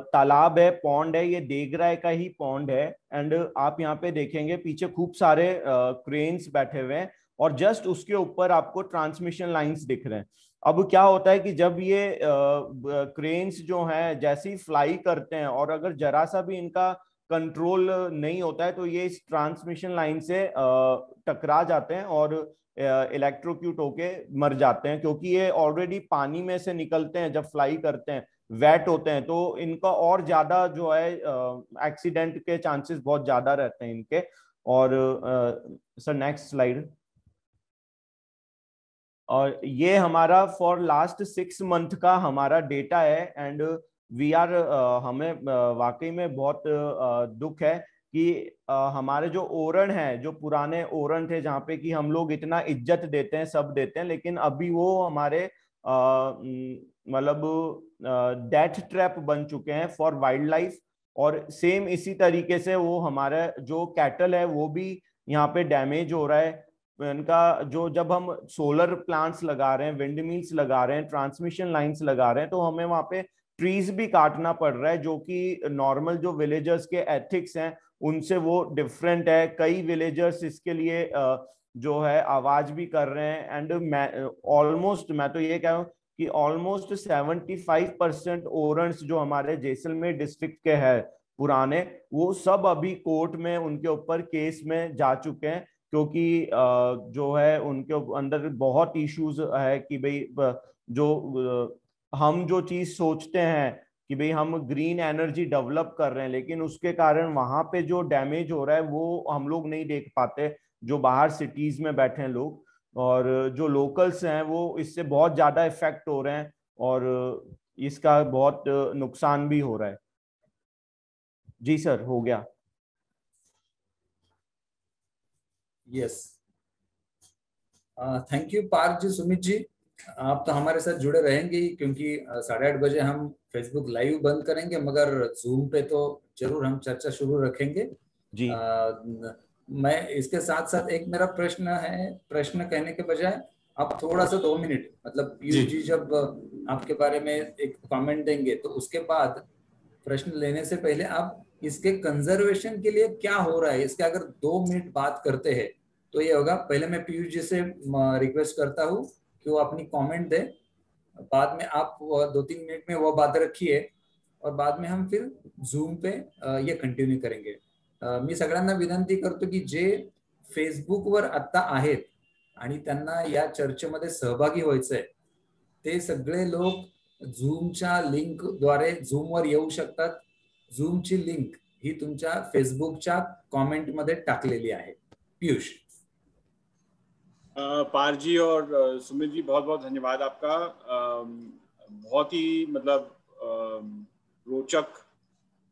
तालाब है, पॉन्ड है, ये देगराय का ही पॉन्ड है। एंड आप यहाँ पे देखेंगे पीछे खूब सारे क्रेन्स बैठे हुए हैं और जस्ट उसके ऊपर आपको ट्रांसमिशन लाइंस दिख रहे हैं। अब क्या होता है कि जब ये क्रेन्स जो हैं जैसे ही फ्लाई करते हैं और अगर जरा सा भी इनका कंट्रोल नहीं होता है तो ये इस ट्रांसमिशन लाइन से टकरा जाते हैं और इलेक्ट्रोक्यूट होके मर जाते हैं, क्योंकि ये ऑलरेडी पानी में से निकलते हैं जब फ्लाई करते हैं, वेट होते हैं, तो इनका और ज्यादा जो है एक्सीडेंट के चांसेस बहुत ज्यादा रहते हैं इनके। और सर नेक्स्ट स्लाइड। और ये हमारा फॉर लास्ट 6 मंथ का हमारा डेटा है। एंड वी आर हमें वाकई में बहुत दुख है कि हमारे जो ओरन है, जो पुराने ओरन थे जहाँ पे कि हम लोग इतना इज्जत देते हैं, सब देते हैं, लेकिन अभी वो हमारे मतलब डेथ ट्रैप बन चुके हैं फॉर वाइल्ड लाइफ। और सेम इसी तरीके से वो हमारा जो कैटल है वो भी यहाँ पे डैमेज हो रहा है। इनका जो जब हम सोलर प्लांट्स लगा रहे हैं, विंड मिल्स लगा रहे हैं, ट्रांसमिशन लाइंस लगा रहे हैं, तो हमें वहां पे ट्रीज भी काटना पड़ रहा है, जो कि नॉर्मल जो विलेजर्स के एथिक्स हैं उनसे वो डिफरेंट है। कई विलेजर्स इसके लिए जो है आवाज भी कर रहे हैं। एंड मैं तो ये कह रहा हूँ कि ऑलमोस्ट 75% ओरन्स जो हमारे जैसलमेर डिस्ट्रिक्ट के हैं पुराने, वो सब अभी कोर्ट में उनके ऊपर केस में जा चुके हैं, क्योंकि जो है उनके अंदर बहुत इश्यूज है कि भाई जो हम जो चीज सोचते हैं कि भाई हम ग्रीन एनर्जी डेवलप कर रहे हैं, लेकिन उसके कारण वहां पे जो डैमेज हो रहा है वो हम लोग नहीं देख पाते, जो बाहर सिटीज में बैठे हैं लोग। और जो लोकल्स हैं वो इससे बहुत ज्यादा इफेक्ट हो रहे हैं और इसका बहुत नुकसान भी हो रहा है। जी सर, हो गया। यस, थैंक यू पार्थ जी, सुमित जी। आप तो हमारे साथ जुड़े रहेंगे ही, क्योंकि 8:30 बजे हम फेसबुक लाइव बंद करेंगे, मगर जूम पे तो जरूर हम चर्चा शुरू रखेंगे जी। मैं इसके साथ साथ एक मेरा प्रश्न है, प्रश्न कहने के बजाय आप थोड़ा सा 2 मिनट, मतलब पीयूष जी जब आपके बारे में एक कमेंट देंगे तो उसके बाद प्रश्न लेने से पहले आप इसके कंजर्वेशन के लिए क्या हो रहा है इसके अगर 2 मिनट बात करते हैं तो ये होगा। पहले मैं पीयूष जी से रिक्वेस्ट करता हूँ कि वो अपनी कमेंट दे, बाद में आप 2-3 मिनट में वो बात रखिए और बाद में हम फिर झूम पे ये कंटिन्यू करेंगे। मी सगळ्यांना विनंती करतो की जे फेसबुकवर आता आहेत आणि त्यांना या चर्चेमध्ये सहभागी व्हायचंय ते सगळे लोक झूमच्या लिंक द्वारे झूमवर येऊ शकतात। झूमची लिंक ही तुमच्या फेसबुकच्या कमेंट मध्ये टाकलेली आहे। पीयूष। पार जी और सुमित जी, बहुत बहुत धन्यवाद आपका। बहुत ही मतलब रोचक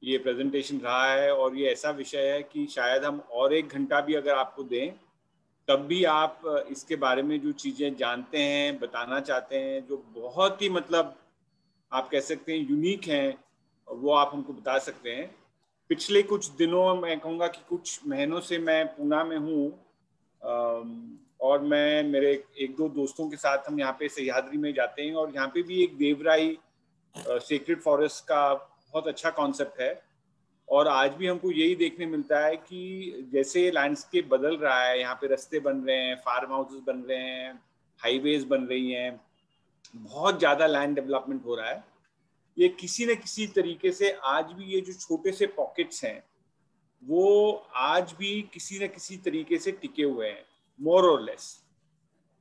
ये प्रेजेंटेशन रहा है और ये ऐसा विषय है कि शायद हम और 1 घंटा भी अगर आपको दें तब भी आप इसके बारे में जो चीज़ें जानते हैं, बताना चाहते हैं, जो बहुत ही मतलब आप कह सकते हैं यूनिक हैं, वो आप हमको बता सकते हैं। पिछले कुछ दिनों, मैं कहूँगा कि कुछ महीनों से मैं पूना में हूँ और मैं मेरे 1-2 दोस्तों के साथ हम यहाँ पे सह्याद्री में जाते हैं और यहाँ पे भी एक देवराई सेक्रेड फॉरेस्ट का बहुत अच्छा कॉन्सेप्ट है। और आज भी हमको यही देखने मिलता है कि जैसे लैंडस्केप बदल रहा है, यहाँ पे रास्ते बन रहे हैं, फार्म हाउसेस बन रहे हैं, हाईवेज बन रही हैं, बहुत ज़्यादा लैंड डेवलपमेंट हो रहा है, ये किसी न किसी तरीके से आज भी ये जो छोटे से पॉकेट्स हैं वो आज भी किसी न किसी तरीके से टिके हुए हैं, मोर और लेस।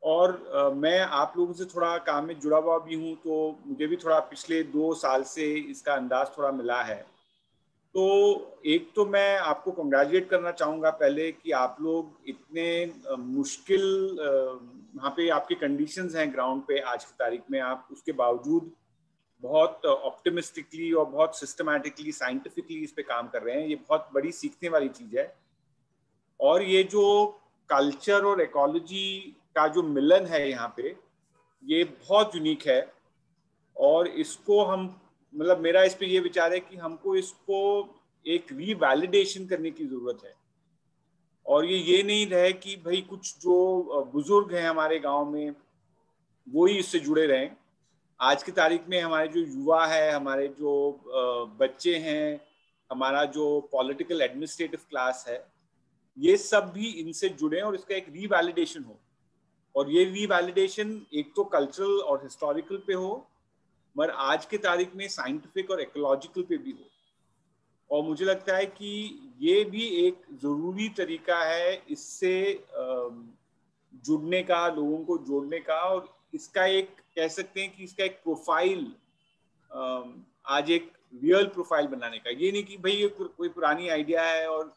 और मैं आप लोगों से थोड़ा काम में जुड़ा हुआ भी हूँ, तो मुझे भी थोड़ा पिछले 2 साल से इसका अंदाज थोड़ा मिला है। तो एक तो मैं आपको कंग्रेचुलेट करना चाहूँगा पहले कि आप लोग इतने मुश्किल वहाँ पे आपके कंडीशंस हैं ग्राउंड पे आज की तारीख में, आप उसके बावजूद बहुत ऑप्टिमिस्टिकली और बहुत सिस्टमैटिकली साइंटिफिकली इस पे काम कर रहे हैं। ये बहुत बड़ी सीखने वाली चीज़ है। और ये जो कल्चर और इकोलॉजी का जो मिलन है यहाँ पे, ये बहुत यूनिक है। और इसको हम मतलब मेरा इस पे ये विचार है कि हमको इसको एक रीवैलिडेशन करने की जरूरत है। और ये नहीं रहे कि भाई कुछ जो बुजुर्ग हैं हमारे गांव में वो ही इससे जुड़े रहें। आज की तारीख में हमारे जो युवा है, हमारे जो बच्चे हैं, हमारा जो पॉलिटिकल एडमिनिस्ट्रेटिव क्लास है, ये सब भी इनसे जुड़े और इसका एक रीवैलिडेशन हो। और ये रीवैलिडेशन एक तो कल्चरल और हिस्टोरिकल पे हो, मगर आज के तारीख में साइंटिफिक और इकोलॉजिकल पे भी हो। और मुझे लगता है कि ये भी एक जरूरी तरीका है इससे जुड़ने का, लोगों को जोड़ने का। और इसका एक कह सकते हैं कि इसका एक प्रोफाइल, आज एक रियल प्रोफाइल बनाने का, ये नहीं कि भाई ये कोई पुरानी आइडिया है और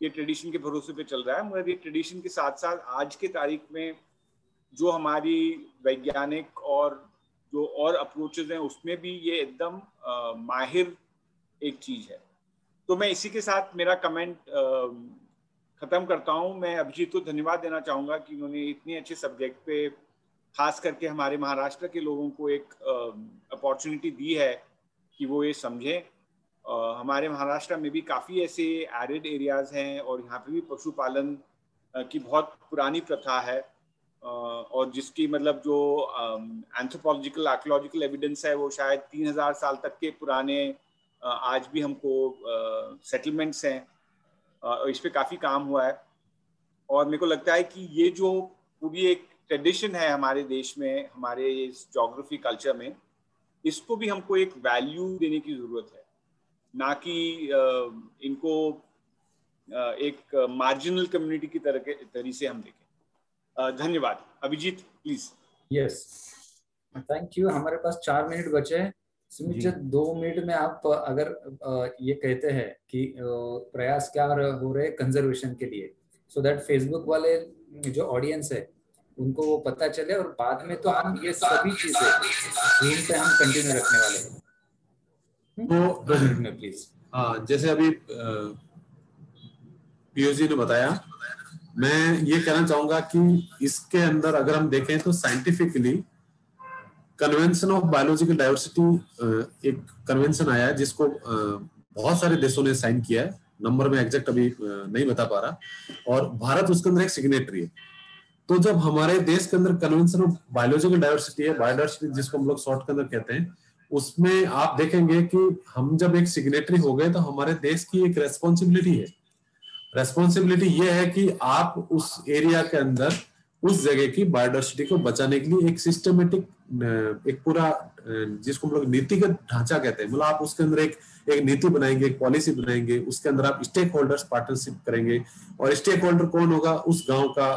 ये ट्रेडिशन के भरोसे पे चल रहा है, मगर ये ट्रेडिशन के साथ साथ आज के तारीख में जो हमारी वैज्ञानिक और जो और अप्रोचेज हैं उसमें भी ये एकदम माहिर एक चीज है। तो मैं इसी के साथ मेरा कमेंट खत्म करता हूं। मैं अभिजीत को धन्यवाद देना चाहूंगा कि उन्होंने इतने अच्छे सब्जेक्ट पे खास करके हमारे महाराष्ट्र के लोगों को एक अपॉर्चुनिटी दी है कि वो ये समझें। हमारे महाराष्ट्र में भी काफ़ी ऐसे एरिड एरियाज हैं और यहाँ पे भी पशुपालन की बहुत पुरानी प्रथा है, और जिसकी मतलब जो एंथ्रोपोलॉजिकल आर्कियोलॉजिकल एविडेंस है वो शायद 3000 साल तक के पुराने आज भी हमको सेटलमेंट्स हैं, इस पे काफ़ी काम हुआ है। और मेरे को लगता है कि ये जो पूरी एक ट्रेडिशन है हमारे देश में, हमारे इस ज्योग्राफी कल्चर में, इसको भी हमको एक वैल्यू देने की ज़रूरत है, ना कि इनको एक मार्जिनल कम्युनिटी की तरह से हम देखें। धन्यवाद। Abhijit please. Yes, thank you. हमारे पास 4 मिनट बचे हैं। सुमित जी, 2 मिनट में आप अगर ये कहते हैं कि प्रयास क्या हो रहे कंजर्वेशन के लिए, सो दैट फेसबुक वाले जो ऑडियंस है उनको वो पता चले, और बाद में तो हम ये सभी चीजें जूम पे हम कंटिन्यू रखने वाले हैं। तो 2 मिनट में प्लीज। हाँ, जैसे अभी पीयूष जी ने बताया, मैं ये कहना चाहूंगा कि इसके अंदर अगर हम देखें तो scientifically convention of biological diversity एक कन्वेंशन आया है जिसको बहुत सारे देशों ने साइन किया है, नंबर में एग्जैक्ट अभी नहीं बता पा रहा, और भारत उसके अंदर एक सिग्नेटरी है। तो जब हमारे देश के अंदर कन्वेंशन ऑफ बायोलॉजिकल डाइवर्सिटी है, बायोडाइवर्सिटी जिसको हम लोग शॉर्ट के अंदर कहते हैं, उसमें आप देखेंगे कि हम जब एक सिग्नेटरी हो गए तो हमारे देश की एक रेस्पॉन्सिबिलिटी है। रेस्पॉन्सिबिलिटी ये है कि आप उस एरिया के अंदर उस जगह की बायोडाइवर्सिटी को बचाने के लिए एक सिस्टमेटिक, एक पूरा जिसको हम लोग नीतिगत ढांचा कहते हैं, मतलब आप उसके अंदर एक नीति बनाएंगे, एक पॉलिसी बनाएंगे, उसके अंदर आप स्टेक होल्डर्स पार्टनरशिप करेंगे। और स्टेक होल्डर कौन होगा? उस गांव का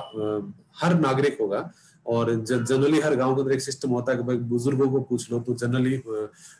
हर नागरिक होगा। और जनरली हर गांव के अंदर एक सिस्टम होता है कि भाई बुजुर्गों को पूछ लो तो जनरली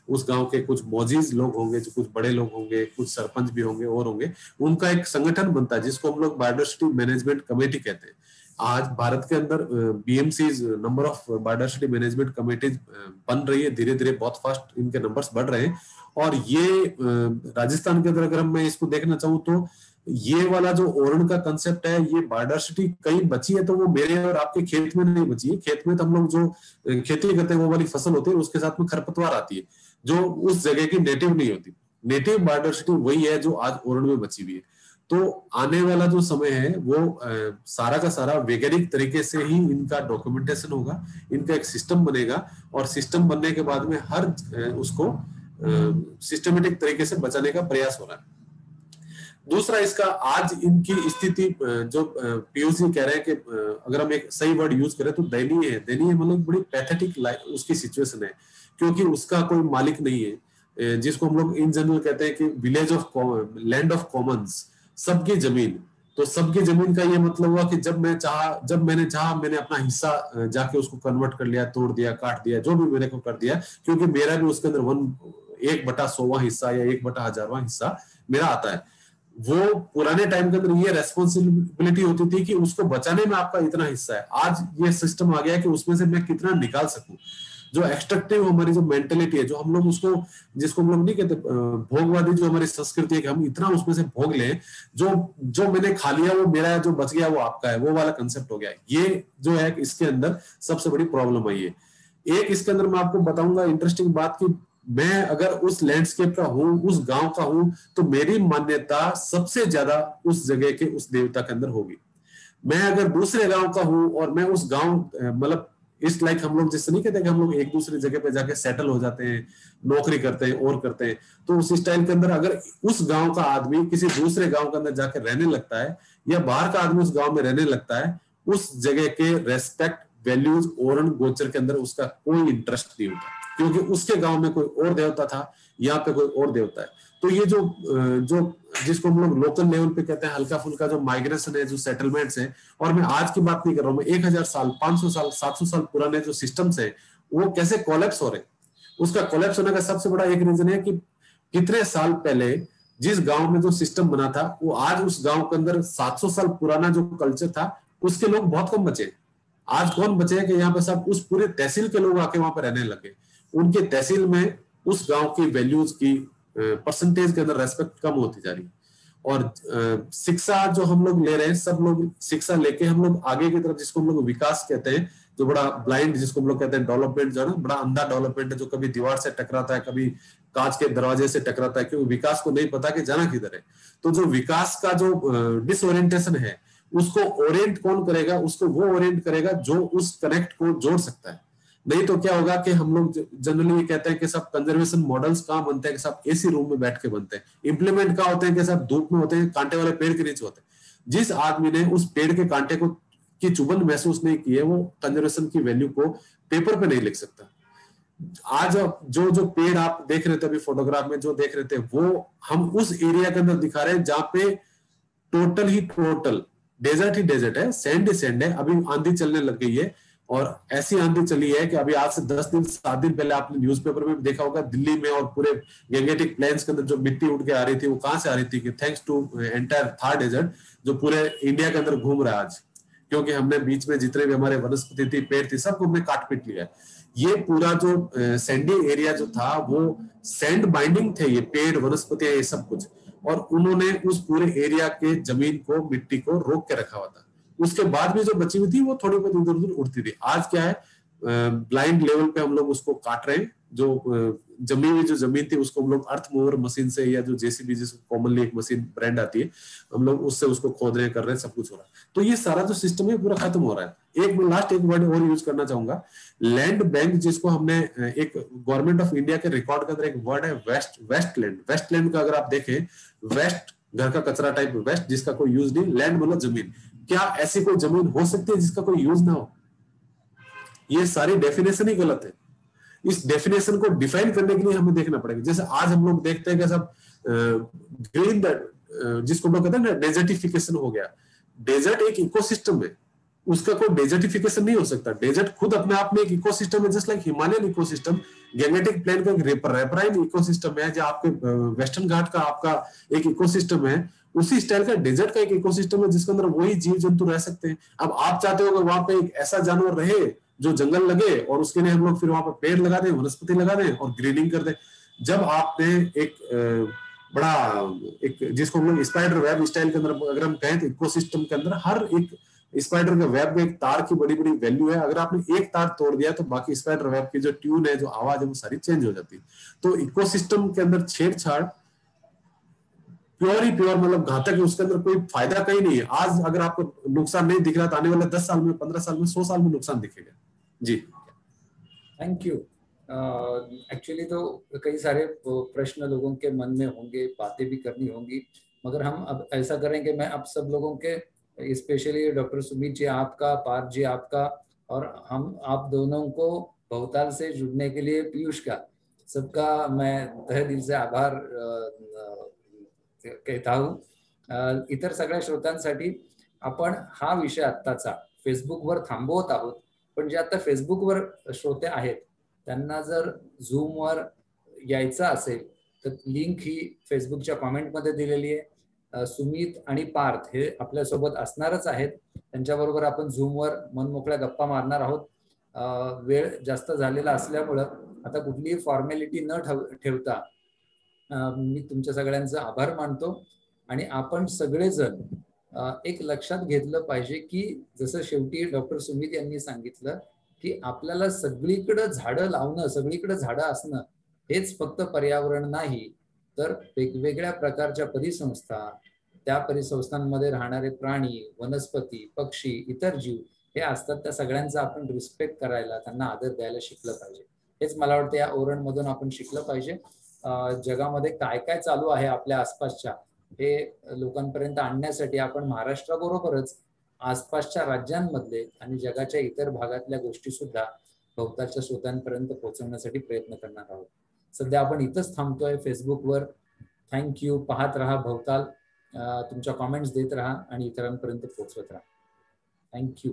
उस गांव के कुछ मौजीज लोग होंगे, जो कुछ बड़े लोग होंगे, कुछ सरपंच भी होंगे और होंगे, उनका एक संगठन बनता है जिसको हम लोग बायोडाइवर्सिटी मैनेजमेंट कमेटी कहते हैं। आज भारत के अंदर BMCs, number of biodiversity management committees बन रही है, धीरे धीरे बहुत फास्ट इनके नंबर्स बढ़ रहे हैं। और ये राजस्थान के अंदर अगर मैं इसको देखना चाहूँ तो ये वाला जो ओरण का कंसेप्ट है, ये बायोडाइवर्सिटी कहीं बची है तो वो मेरे और आपके खेत में नहीं बची है। खेत में तो हम लोग जो खेती करते हैं वो वाली फसल होती है, उसके साथ में खरपतवार आती है जो उस जगह की नेटिव नहीं होती। नेटिव बायोडाइवर्सिटी वही है जो आज ओरण में बची हुई है। तो आने वाला जो समय है वो सारा का सारा वैज्ञानिक तरीके से ही इनका डॉक्यूमेंटेशन होगा, इनका एक सिस्टम बनेगा, और सिस्टम बनने के बाद में हर उसको सिस्टमेटिक तरीके से बचाने का प्रयास हो रहा है। दूसरा इसका आज इनकी स्थिति जो पीयूष जी कह रहे हैं कि अगर हम एक सही वर्ड यूज करें तो दयनीय है। दयनीय मतलब बड़ी पैथेटिक उसकी सिचुएशन है, क्योंकि उसका कोई मालिक नहीं है, जिसको हम लोग इन जनरल कहते हैं कि village of land of Commons, सबकी जमीन। तो सबकी जमीन का ये मतलब हुआ कि जब मैंने चाहा मैंने अपना हिस्सा जाके उसको कन्वर्ट कर लिया, तोड़ दिया, काट दिया, जो भी मेरे को कर दिया, क्योंकि मेरा भी उसके अंदर 1/100वां हिस्सा या 1/1000वां हिस्सा मेरा आता है। वो पुराने टाइम के अंदर ये रेस्पॉन्सिबिलिटी होती थी कि उसको बचाने में आपका इतना हिस्सा है। आज ये सिस्टम आ गया है कि उसमें से मैं कितना निकाल सकूं। जो एक्सट्रैक्टिव हमारी जो मेंटेलिटी है, जो हम लोग जिसको हम लोग नहीं कहते भोगवादी जो हमारी संस्कृति है कि हम इतना उसमें से भोग लें, जो मैंने खा लिया वो मेरा है, जो बच गया वो आपका है, वो वाला कंसेप्ट हो गया। ये जो है इसके अंदर सबसे बड़ी प्रॉब्लम आई है। एक इसके अंदर मैं आपको बताऊंगा इंटरेस्टिंग बात कि मैं अगर उस लैंडस्केप का हूं, उस गांव का हूं, तो मेरी मान्यता सबसे ज्यादा उस जगह के उस देवता के अंदर होगी। मैं अगर दूसरे गांव का हूं और मैं उस गांव मतलब इस लाइक हम लोग जैसे नहीं कहते कि हम लोग एक दूसरी जगह पे जाके सेटल हो जाते हैं, नौकरी करते हैं और करते हैं, तो उस स्टाइल के अंदर अगर उस गांव का आदमी किसी दूसरे गांव के अंदर जाके रहने लगता है, या बाहर का आदमी उस गांव में रहने लगता है, उस जगह के रेस्पेक्ट, वैल्यूज, ओरण गोचर के अंदर उसका कोई इंटरेस्ट नहीं होता, क्योंकि उसके गांव में कोई और देवता था, यहाँ पे कोई और देवता है। तो ये जो जिसको हम लोग लोकल लेवल पे कहते हैं हल्का फुल्का जो माइग्रेशन है, जो सेटलमेंट्स है, और मैं आज की बात नहीं कर रहा हूँ, मैं 1000 साल 500 साल 700 साल पुराने जो सिस्टम्स है वो कैसे कोलैप्स हो रहे। उसका कोलैप्स होने का सबसे बड़ा एक रीजन है कि कितने साल पहले जिस गांव में जो सिस्टम बना था, वो आज उस गांव के अंदर 700 साल पुराना जो कल्चर था उसके लोग बहुत कम बचे। आज कौन बचे कि यहाँ पे सब उस पूरे तहसील के लोग आके वहां पर रहने लगे। उनके तहसील में उस गांव की वैल्यूज की परसेंटेज के अंदर रेस्पेक्ट कम होती जा रही है। और शिक्षा जो हम लोग ले रहे हैं, सब लोग शिक्षा लेके हम लोग आगे की तरफ, जिसको हम लोग विकास कहते हैं, जो बड़ा ब्लाइंड जिसको हम लोग कहते हैं डेवलपमेंट, जो है ना बड़ा अंधा डेवलपमेंट है, जो कभी दीवार से टकराता है, कभी कांच के दरवाजे से टकराता है, क्योंकि विकास को नहीं पता कि जाना किधर है। तो जो विकास का जो डिसओरिएंटेशन है, उसको ओरिएंट कौन करेगा? उसको वो ओरिएंट करेगा जो उस कनेक्ट को जोड़ सकता है। नहीं तो क्या होगा कि हम लोग जनरली कहते हैं कि सब कंजर्वेशन मॉडल्स कहाँ बनते हैं कि सब एसी रूम में बैठ के बनते हैं, इंप्लीमेंट कहाँ होते हैं कि सब धूप में होते हैं, कांटे वाले पेड़ के नीचे होते हैं। जिस आदमी ने उस पेड़ के कांटे को की चुभन महसूस नहीं की है, वो कंजर्वेशन की वैल्यू को पेपर पे नहीं लिख सकता। आज जो पेड़ आप देख रहे थे अभी फोटोग्राफ में जो देख रहे थे, वो हम उस एरिया के अंदर दिखा रहे हैं जहाँ पे टोटल डेजर्ट ही डेजर्ट है, सैंड ही सैंड है। अभी आंधी चलने लग गई है, और ऐसी आंधी चली है कि अभी आज से 10 दिन 7 दिन पहले आपने न्यूज़पेपर में देखा होगा, दिल्ली में और पूरे गैंगेटिक प्लेन्स के अंदर जो मिट्टी उड़ के आ रही थी, वो कहां से आ रही थी कि thanks to entire Thar desert जो पूरे इंडिया के अंदर घूम रहा है आज, क्योंकि हमने बीच में जितने भी हमारे वनस्पति थी, पेड़ थी, सबको हमने काट पीट लिया। ये पूरा जो सैंडी एरिया जो था, वो सैंड बाइंडिंग थे, ये पेड़, वनस्पति, ये सब कुछ, और उन्होंने उस पूरे एरिया के जमीन को, मिट्टी को रोक के रखा हुआ था। उसके बाद भी जो बची हुई थी वो थोड़ी बहुत इधर उधर उड़ती थी। आज क्या है, ब्लाइंड लेवल पे हम लोग उसको काट रहे हैं। जो जमी हुई जो जमीन थी उसको हम लोग अर्थ मूवर मशीन से, या जो जेसीबी जिसको कॉमनली एक मशीन ब्रांड आती है, हम लोग उससे उसको खोद रहे हैं, कर रहे हैं, सब कुछ हो रहा है। तो ये सारा जो सिस्टम है पूरा खत्म हो रहा है। एक लास्ट एक वर्ड और यूज करना चाहूंगा, लैंड बैंक, जिसको हमने एक गवर्नमेंट ऑफ इंडिया के रिकॉर्ड के अंदर एक वर्ड है वेस्टलैंड। वेस्टलैंड का अगर आप देखें, वेस्ट घर का कचरा टाइप, वेस्ट जिसका कोई यूज नहीं, लैंड मतलब जमीन। क्या ऐसी कोई जमीन हो सकती है जिसका कोई यूज ना हो? ये सारी डेफिनेशन ही गलत है। इस डेफिनेशन को डिफाइन करने के लिए हमें देखना पड़ेगा। जैसे आज हम लोग देखते हैं कि सब ग्रीन, जिसको हम लोग कहते हैं ना, डेजर्टिफिकेशन हो गया। डेजर्ट एक इकोसिस्टम है, उसका कोई डेजर्टिफिकेशन नहीं हो सकता। डेजर्ट खुद अपने आप में एक इकोसिस्टम है, just like Himalayan ecosystem, Gangetic plain का रेपराइन इकोसिस्टम है, जो आपके वेस्टर्न घाट का आपका एक इकोसिस्टम है, उसी स्टाइल का डेजर्ट का एक इकोसिस्टम है, जिसके अंदर वही जीव जंतु रह सकते हैं। अब आप चाहते हो कि वहां पे एक ऐसा जानवर रहे जो जंगल लगे, और उसके लिए हम लोग फिर वहां पर पेड़ लगा दें, वनस्पति लगा दें और ग्रीनिंग कर दें। जब आपने एक बड़ा एक जिसको हम लोग स्पाइडर वेब स्टाइल के अंदर अगर हम कहें, तो इकोसिस्टम के अंदर हर एक स्पाइडर के वेब में एक तार की बड़ी बड़ी वैल्यू है। अगर आपने एक तार तोड़ दिया तो बाकी स्पाइडर वेब की जो ट्यून है, जो आवाज है, वो सारी चेंज हो जाती है। तो इकोसिस्टम के अंदर छेड़छाड़ प्योर ही प्योर मतलब घातक है, उसके अंदर कोई फायदा कहीं नहीं है। आज अगर आपको नुकसान नहीं दिख रहा, तो आने वाले 10 साल में, 15 साल में, 100 साल में नुकसान दिखेगा। जी थैंक यू। एक्चुअली तो कई सारे प्रश्न लोगों के मन में होंगे, बातें भी करनी होंगी, मगर हम अब ऐसा करेंगे, मैं अब सब लोगों के, स्पेशली डॉक्टर सुमित जी आपका, पार्थ जी आपका, और हम आप दोनों को बहुताल से जुड़ने के लिए पीयूष का, सबका मैं तहे दिल से आभार कहता हूँ। इतर सगळ्या श्रोत्यांसाठी आपण हा विषय आत्ताचा फेसबुकवर थांबवत आहोत, पण जे आता फेसबुकवर श्रोते आहेत त्यांना जर झूमवर यायचं असेल तर लिंक ही फेसबुकच्या कॉमेंटमध्ये दिलेली आहे। सुमित आणि पार्थ हे आपल्यासोबत असणारच आहेत, त्यांच्याबरोबर आपण झूमवर मनमोकळ्या गप्पा मारणार आहोत। वेळ जास्त झालेला असल्यामुळं आता कुठलीही फॉर्मॅलिटी न ठेवता मी तुमच्या सगळ्यांचा आभार मानतो। आणि आपण सगळेजण एक लक्षात घेतलं पाहिजे की जसं शेवटी डॉक्टर सुमित यांनी सांगितलं की आपल्याला सगळीकडे झाडं लावणं, सगळीकडे झाडं असणं हेच फक्त पर्यावरण नाही, तर वेगवेगळ्या प्रकारच्या परिसंस्था, त्या परिसंस्थांमध्ये राहणारे प्राणी, वनस्पती, पक्षी, इतर जीव हे असतात, त्या सगळ्यांचा आपण रिस्पेक्ट करायला, त्यांना आदर द्यायला शिकलं पाहिजे। हेच मला वाटतं या ओरण मधून आपण शिकलं पाहिजे। जगामध्ये काय काय चालू आहे आपल्या आसपासच्या हे लोकांपर्यंत आणण्यासाठी आपण महाराष्ट्राबरोबरच आसपासच्या राज्यांमधले आणि जगाच्या इतर भागातल्या गोष्टी सुद्धा भोवतालच्या श्रोत्यांपर्यंत पोहोचवण्यासाठी प्रयत्न करणार आहोत। सध्या आपण इथंच थांबतोय फेसबुकवर। थँक्यू। पाहत राहा भोवताल, तुमच्या कॉमेंट्स देत राहा आणि इतरांपर्यंत पोहोचवत राहा। थँक्यू।